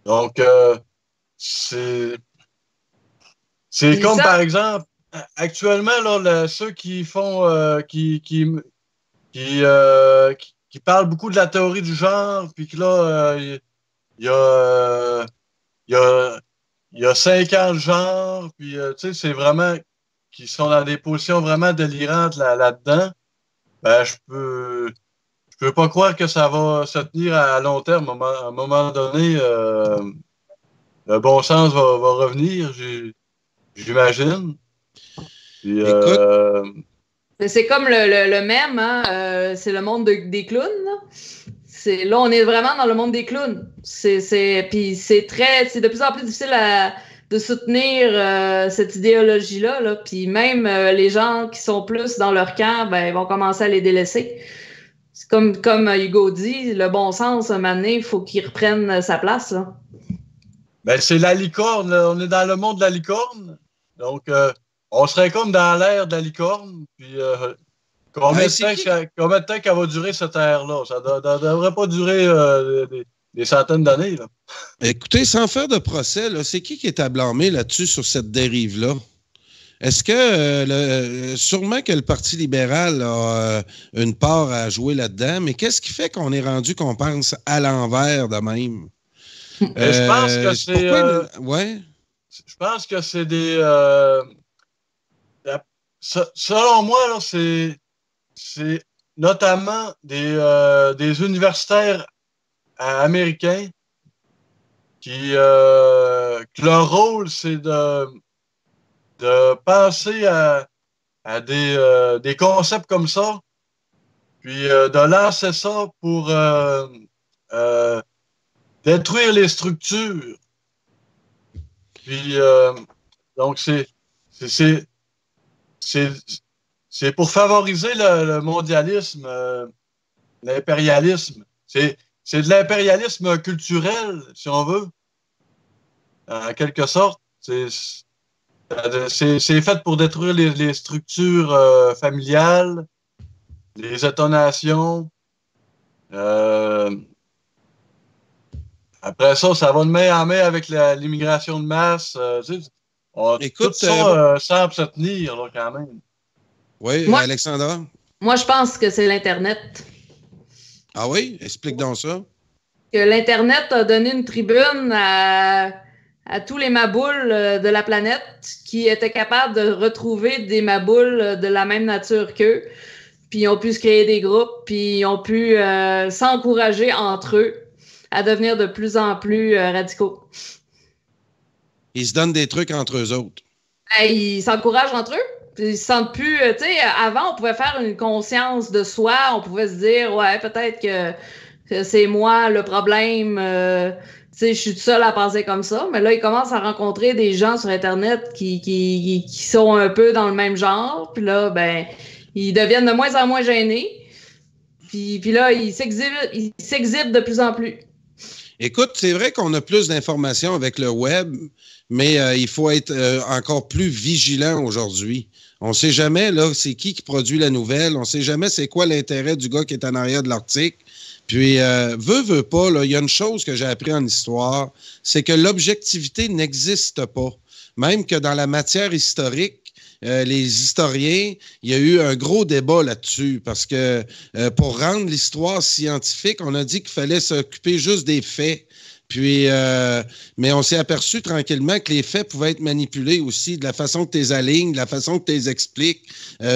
donc c'est comme ça. Par exemple, actuellement là, ceux qui font qui parlent beaucoup de la théorie du genre, puis que là il y a 50 genres, puis tu sais, c'est vraiment qui sont dans des positions vraiment délirantes là-dedans, ben je peux pas croire que ça va se tenir à long terme. À un moment donné, le bon sens va revenir, j'imagine. Puis, c'est comme le mème, hein? C'est le monde des clowns. Là, on est vraiment dans le monde des clowns. Puis c'est de plus en plus difficile de soutenir cette idéologie-là. Là. Puis même les gens qui sont plus dans leur camp, ben, ils vont commencer à les délaisser. C'est comme Hugo dit, le bon sens, un moment donné, il faut qu'il reprenne sa place. Là. Ben, c'est la licorne. Là. On est dans le monde de la licorne. Donc, on serait comme dans l'ère de la licorne. Puis, combien de temps qu'elle va durer cette ère-là? Ça ne devrait pas durer des centaines d'années. Là. Écoutez, sans faire de procès, là, c'est qui est à blâmer là-dessus sur cette dérive-là? Est-ce que sûrement que le Parti libéral a une part à jouer là-dedans, mais qu'est-ce qui fait qu'on est rendu qu'on pense à l'envers de même? Je pense que c'est... ouais. Je pense que c'est des... selon moi, là, c'est notamment des universitaires américains que leur rôle, c'est de penser à des concepts comme ça, puis de lancer ça pour détruire les structures. Puis, donc, c'est pour favoriser le mondialisme, l'impérialisme. C'est de l'impérialisme culturel, si on veut, en quelque sorte. C'est fait pour détruire les structures familiales, les États-nations. Après ça, ça va de main en main avec l'immigration de masse. Écoute, tout ça semble se tenir là, quand même. Oui, Alexandra? Moi, je pense que c'est l'Internet. Ah oui? Explique donc ça. Que l'Internet a donné une tribune à tous les maboules de la planète qui étaient capables de retrouver des maboules de la même nature qu'eux. Puis ils ont pu se créer des groupes, puis ils ont pu s'encourager entre eux à devenir de plus en plus radicaux. Ils se donnent des trucs entre eux autres. Ils s'encouragent entre eux. Puis ils se sentent plus... tu sais, avant, on pouvait faire une conscience de soi. On pouvait se dire, ouais, peut-être que c'est moi le problème. Tu sais, je suis toute seule à penser comme ça. Mais là, ils commencent à rencontrer des gens sur Internet qui sont un peu dans le même genre. Puis là, ben, ils deviennent de moins en moins gênés. Puis là, ils s'exhibent de plus en plus. Écoute, c'est vrai qu'on a plus d'informations avec le web, mais il faut être encore plus vigilant aujourd'hui. On ne sait jamais, là, c'est qui produit la nouvelle. On ne sait jamais c'est quoi l'intérêt du gars qui est en arrière de l'article. Puis, veut pas, il y a une chose que j'ai appris en histoire, c'est que l'objectivité n'existe pas. Même que dans la matière historique, les historiens, il y a eu un gros débat là-dessus parce que pour rendre l'histoire scientifique, on a dit qu'il fallait s'occuper juste des faits. Puis, mais on s'est aperçu tranquillement que les faits pouvaient être manipulés aussi, de la façon que tu les alignes, de la façon que tu les expliques.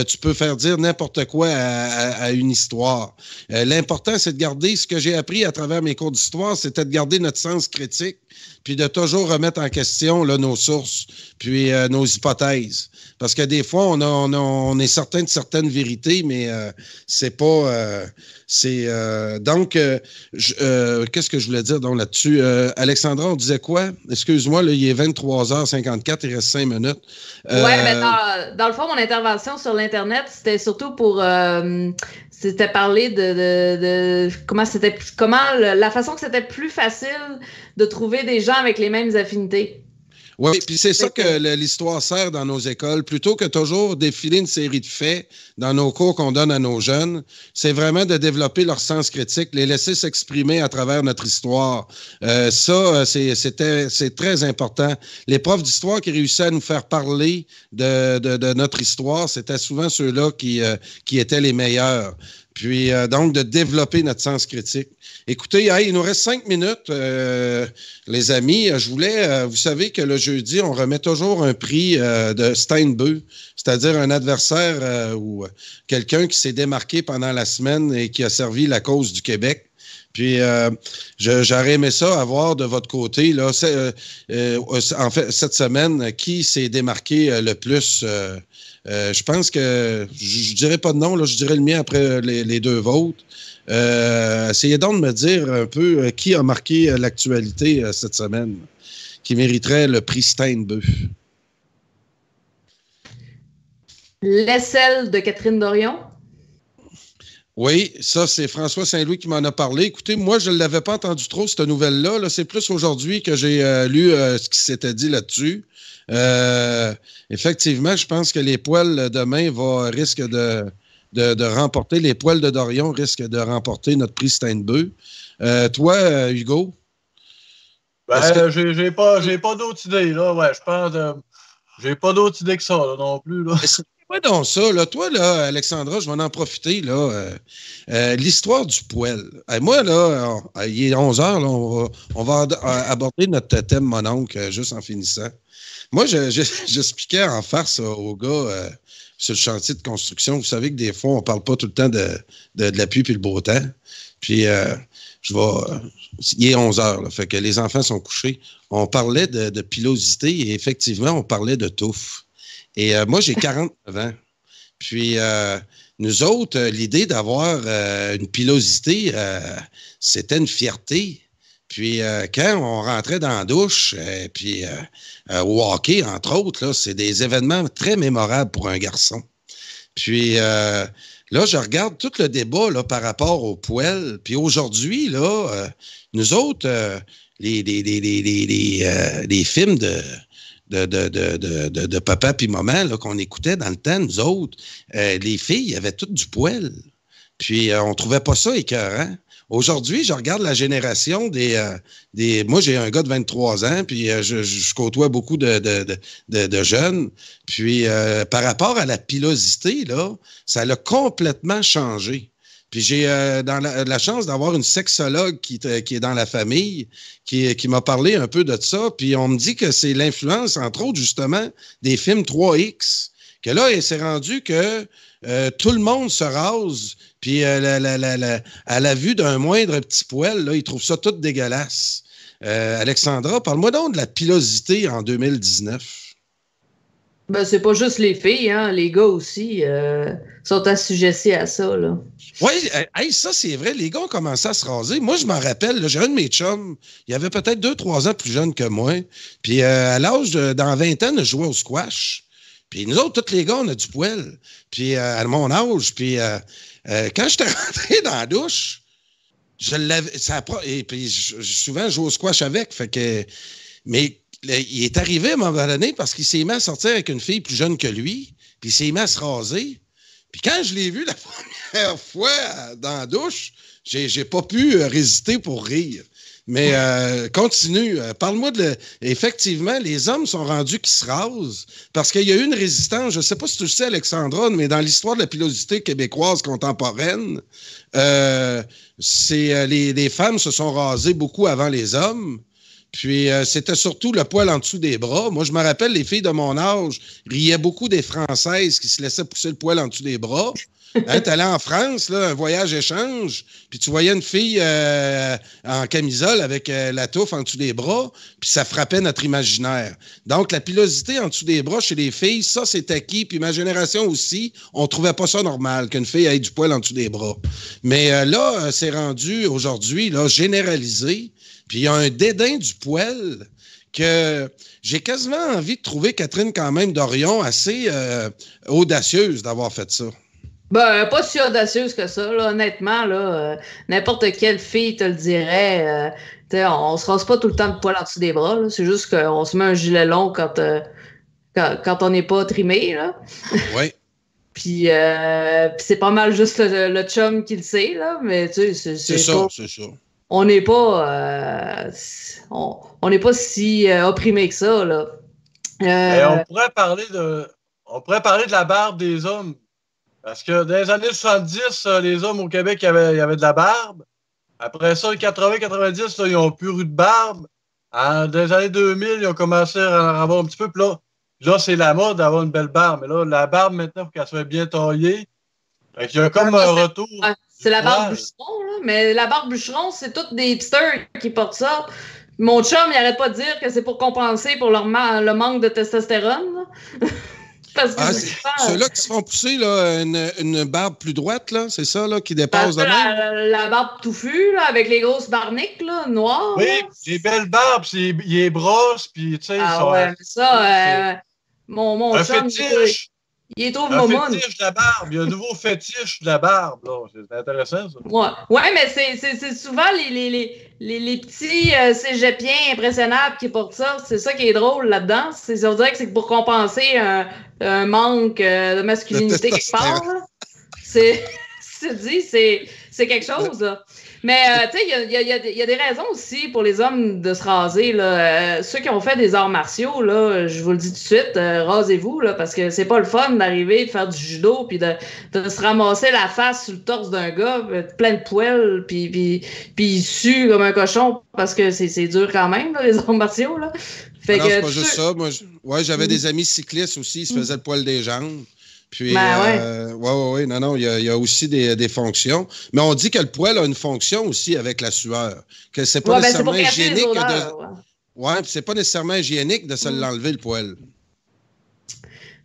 Tu peux faire dire n'importe quoi à une histoire. L'important, c'est de garder ce que j'ai appris à travers mes cours d'histoire, c'était de garder notre sens critique, puis de toujours remettre en question là, nos sources, puis nos hypothèses. Parce que des fois, on est certain de certaines vérités, mais c'est pas... donc, qu'est-ce que je voulais dire donc là-dessus? Alexandra, on disait quoi? Excuse-moi, là, il est 23h54, il reste 5 minutes. Oui, mais dans le fond, mon intervention sur l'Internet, c'était surtout pour... c'était parler de comment la façon que c'était plus facile de trouver des gens avec les mêmes affinités. Oui, puis c'est ça que l'histoire sert dans nos écoles. Plutôt que toujours défiler une série de faits dans nos cours qu'on donne à nos jeunes, c'est vraiment de développer leur sens critique, les laisser s'exprimer à travers notre histoire. C'est très important. Les profs d'histoire qui réussissaient à nous faire parler de notre histoire, c'était souvent ceux-là qui étaient les meilleurs. Puis, donc, de développer notre sens critique. Écoutez, il nous reste 5 minutes, les amis. Je voulais, vous savez que le jeudi, on remet toujours un prix de Steinbeu, c'est-à-dire un adversaire ou quelqu'un qui s'est démarqué pendant la semaine et qui a servi la cause du Québec. Puis, j'aurais aimé ça avoir de votre côté, là, en fait, cette semaine, qui s'est démarqué le plus. Je pense que, je dirais pas de nom, là, je dirais le mien après les deux vôtres. Essayez donc de me dire un peu qui a marqué l'actualité cette semaine, qui mériterait le prix Steinbeu. L'aisselle de Catherine Dorion. Oui, ça, c'est François Saint-Louis qui m'en a parlé. Écoutez, moi, je ne l'avais pas entendu trop, cette nouvelle-là. Là, c'est plus aujourd'hui que j'ai lu ce qui s'était dit là-dessus. Effectivement, je pense que les poils demain risquent de remporter, les poils de Dorion risquent de remporter notre prix Steinbeu. Toi, Hugo? J'ai pas d'autres idées, là. Ouais, je pense j'ai pas d'autres idées que ça, là, non plus, là. Ouais, donc ça, là, toi, là, Alexandra, je vais en profiter, là. L'histoire du poêle. Moi, là, il est 11h, là, on va aborder notre thème mononcle juste en finissant. Moi, j'expliquais en farce aux gars sur le chantier de construction. Vous savez que des fois, on ne parle pas tout le temps de la pluie puis le beau temps. Puis, il est 11h, là, fait que les enfants sont couchés. On parlait de pilosité et effectivement, on parlait de touffe. Et moi, j'ai 49 ans. Puis, nous autres, l'idée d'avoir une pilosité, c'était une fierté. Puis, quand on rentrait dans la douche, puis au hockey, entre autres, là, c'est des événements très mémorables pour un garçon. Puis, là, je regarde tout le débat là, par rapport au poêle. Puis aujourd'hui, là, nous autres, les films de papa puis maman là, qu'on écoutait dans le temps, nous autres, les filles avaient toutes du poêle. Puis, on trouvait pas ça écœurant. Aujourd'hui, je regarde la génération des moi, j'ai un gars de 23 ans, puis je côtoie beaucoup de jeunes. Puis, par rapport à la pilosité, là, ça l'a complètement changé. Puis j'ai la chance d'avoir une sexologue qui est dans la famille, qui m'a parlé un peu de ça. Puis on me dit que c'est l'influence, entre autres, justement, des films 3X. Que là, il s'est rendu que tout le monde se rase. Puis à la vue d'un moindre petit poil, là, ils trouvent ça tout dégueulasse. Alexandra, parle-moi donc de la pilosité en 2019. Ben, c'est pas juste les filles, hein. Les gars aussi sont assujettis à ça, là. Oui, hey, ça, c'est vrai. Les gars ont commencé à se raser. Moi, je m'en rappelle, là, j'ai un de mes chums, il avait peut-être 2-3 ans plus jeune que moi. Puis à l'âge dans la vingtaine, je jouais au squash. Puis nous autres, tous les gars, on a du poil. Puis à mon âge, puis quand j'étais rentré dans la douche, je l'avais. Et puis souvent, je joue au squash avec. Fait que. Mais il est arrivé à un moment donné parce qu'il s'est mis à sortir avec une fille plus jeune que lui, puis il s'est mis à se raser. Puis quand je l'ai vu la première fois dans la douche, j'ai pas pu résister pour rire. Mais continue. Parle-moi de... Effectivement, les hommes sont rendus qui se rasent parce qu'il y a eu une résistance. Je ne sais pas si tu le sais, Alexandra, mais dans l'histoire de la pilosité québécoise contemporaine, les femmes se sont rasées beaucoup avant les hommes. Puis, c'était surtout le poil en dessous des bras. Moi, je me rappelle, les filles de mon âge riaient beaucoup des Françaises qui se laissaient pousser le poil en dessous des bras. Hein, t'allais en France, là, un voyage échange, puis tu voyais une fille en camisole avec la touffe en dessous des bras, puis ça frappait notre imaginaire. Donc, la pilosité en dessous des bras chez les filles, ça, c'est acquis. Puis ma génération aussi, on trouvait pas ça normal qu'une fille ait du poil en dessous des bras. Mais là, c'est rendu aujourd'hui là, généralisé. Puis il y a un dédain du poil que j'ai quasiment envie de trouver Catherine quand même Dorion assez audacieuse d'avoir fait ça. Ben, pas si audacieuse que ça, là, honnêtement, là. N'importe quelle fille te le dirait. On se rase pas tout le temps de poil en dessous des bras, là. C'est juste qu'on se met un gilet long quand on n'est pas trimé, là. Oui. Puis c'est pas mal juste le chum qui le sait, là. Mais tu sais, c'est ça, pas... c'est ça. On n'est pas on n'est pas si opprimé que ça, là. On pourrait parler de la barbe des hommes. Parce que dans les années 70, les hommes au Québec, il y avait de la barbe. Après ça, 80-90, ils n'ont plus eu de barbe. Dans les années 2000, ils ont commencé à en avoir un petit peu. Puis là, c'est la mode d'avoir une belle barbe. Mais là, la barbe, maintenant, il faut qu'elle soit bien taillée. Fait qu'il y a comme un retour. C'est la barbe bûcheron, là. Mais la barbe bûcheron, c'est tous des hipsters qui portent ça. Mon chum, il arrête pas de dire que c'est pour compenser pour le manque de testostérone, là. Parce que ceux-là qui se font pousser là, une barbe plus droite, là, c'est ça là, qui dépasse de même? La barbe touffue, là, avec les grosses barniques là, noires. Oui, les belles barbes, il les brosse, puis tu sais. Ouais, ça, mon un chum, fétiche. il trouve un momoun. Fétiche de la barbe. Il y a un nouveau fétiche de la barbe. Là. C'est intéressant, ça. Ouais, mais c'est souvent les petits cégepiens impressionnables qui portent ça. C'est ça qui est drôle là-dedans. On dirait que c'est pour compenser un manque de masculinité quelque part. Là. C'est quelque chose. Là. Mais tu sais, il y a des raisons aussi pour les hommes de se raser. Là. Ceux qui ont fait des arts martiaux, là, je vous le dis tout de suite, rasez-vous, là, parce que c'est pas le fun d'arriver, de faire du judo, puis de se ramasser la face sur le torse d'un gars, plein de poils, puis il sue comme un cochon, parce que c'est dur quand même, là, les arts martiaux. Là. Fait que, c'est pas juste ça. Moi, j'avais des amis cyclistes aussi, ils se faisaient le poil des jambes. Puis, non, il y a aussi des fonctions. Mais on dit que le poil a une fonction aussi avec la sueur. Que c'est pas nécessairement hygiénique c'est pas nécessairement hygiénique de se l'enlever, le poil.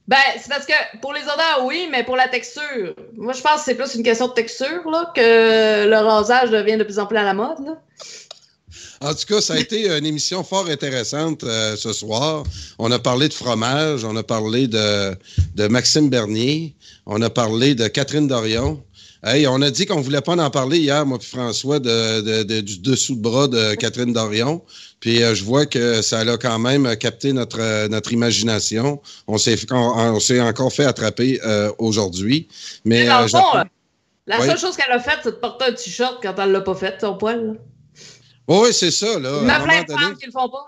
Ben, c'est parce que pour les odeurs, oui, mais pour la texture. Moi, je pense que c'est plus une question de texture, là, que le rasage devient de plus en plus à la mode, là. En tout cas, ça a été une émission fort intéressante ce soir. On a parlé de fromage, on a parlé de Maxime Bernier, on a parlé de Catherine Dorion. Hey, on a dit qu'on ne voulait pas en parler hier, moi et François, du dessous de bras de Catherine Dorion. Puis je vois que ça a quand même capté notre imagination. On s'est encore fait attraper aujourd'hui. Mais dans le fond, la seule chose qu'elle a faite, c'est de porter un t-shirt quand elle ne l'a pas fait, son poil. Là. Oui, c'est ça. Là, il y a plein de femmes qui le font pas.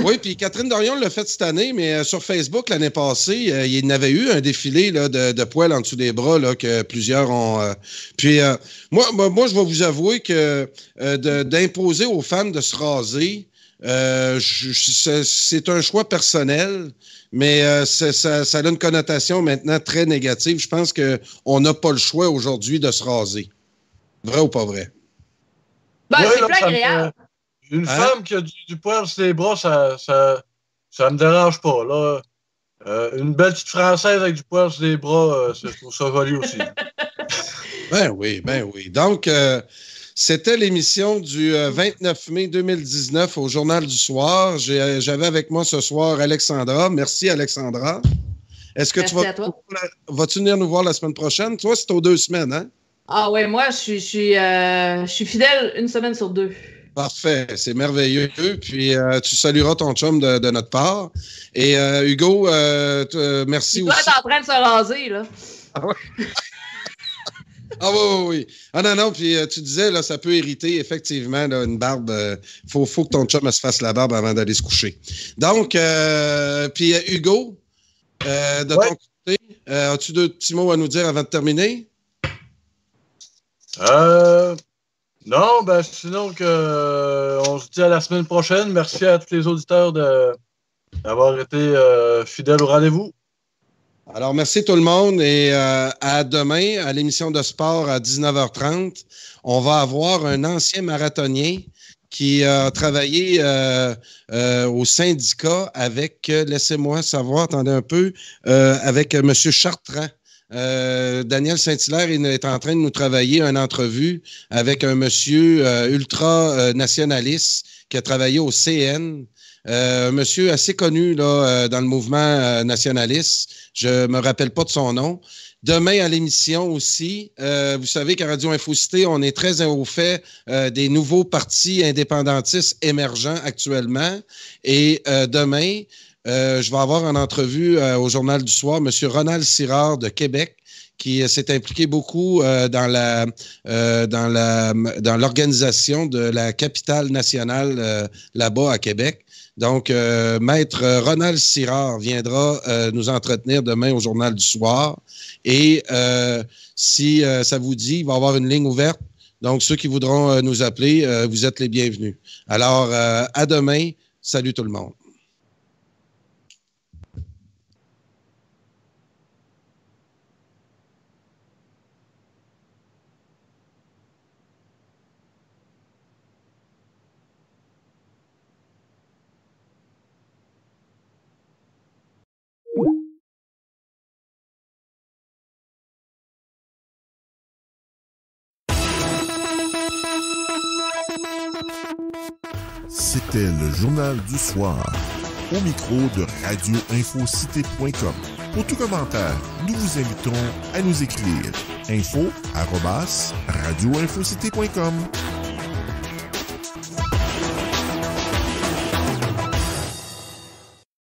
Oui, puis Catherine Dorion l'a fait cette année, mais sur Facebook, l'année passée, il y en avait eu un défilé là, de poils en dessous des bras là, que plusieurs ont... Puis moi, je vais vous avouer que d'imposer aux femmes de se raser, c'est un choix personnel, mais ça a une connotation maintenant très négative. Je pense qu'on n'a pas le choix aujourd'hui de se raser. Vrai ou pas vrai? Ben, oui, c'est plus agréable. Une femme qui a du poil sur les bras, ça me dérange pas. Là. Une belle petite Française avec du poil sur les bras, je trouve ça joli aussi. Ben oui. Donc, c'était l'émission du 29 mai 2019 au Journal du Soir. J'avais avec moi ce soir Alexandra. Merci, Alexandra. Est-ce que vas-tu venir nous voir la semaine prochaine? Toi, c'est aux 2 semaines, hein? Ah oui, moi, je suis fidèle 1 semaine sur 2. Parfait, c'est merveilleux. Puis tu salueras ton chum de notre part. Et Hugo, merci aussi. Il doit être en train de se raser, là. Ah oui? Ah oui. Ah non, puis tu disais, là, ça peut irriter, effectivement, là, une barbe. Faut que ton chum se fasse la barbe avant d'aller se coucher. Donc, puis Hugo, de ton côté, as-tu 2 petits mots à nous dire avant de terminer? Non, ben sinon on se dit à la semaine prochaine. Merci à tous les auditeurs d'avoir été fidèles au rendez-vous. Alors, merci tout le monde et à demain à l'émission de sport à 19h30. On va avoir un ancien marathonien qui a travaillé au syndicat avec, laissez-moi savoir, attendez un peu, avec M. Chartrand. Daniel Saint-Hilaire est en train de nous travailler une entrevue avec un monsieur ultra-nationaliste qui a travaillé au CN. Un monsieur assez connu là, dans le mouvement nationaliste. Je me rappelle pas de son nom. Demain à l'émission aussi, vous savez qu'à Radio Infocité, on est très au fait des nouveaux partis indépendantistes émergents actuellement. Et demain, je vais avoir en entrevue au Journal du Soir M. Ronald Sirard de Québec, qui s'est impliqué beaucoup dans l'organisation de la capitale nationale là-bas à Québec. Donc, Maître Ronald Sirard viendra nous entretenir demain au Journal du Soir. Et si ça vous dit, il va y avoir une ligne ouverte. Donc, ceux qui voudront nous appeler, vous êtes les bienvenus. Alors, à demain. Salut tout le monde. C'était le Journal du Soir, au micro de radioinfocité.com. Pour tout commentaire, nous vous invitons à nous écrire info@radioinfocité.com.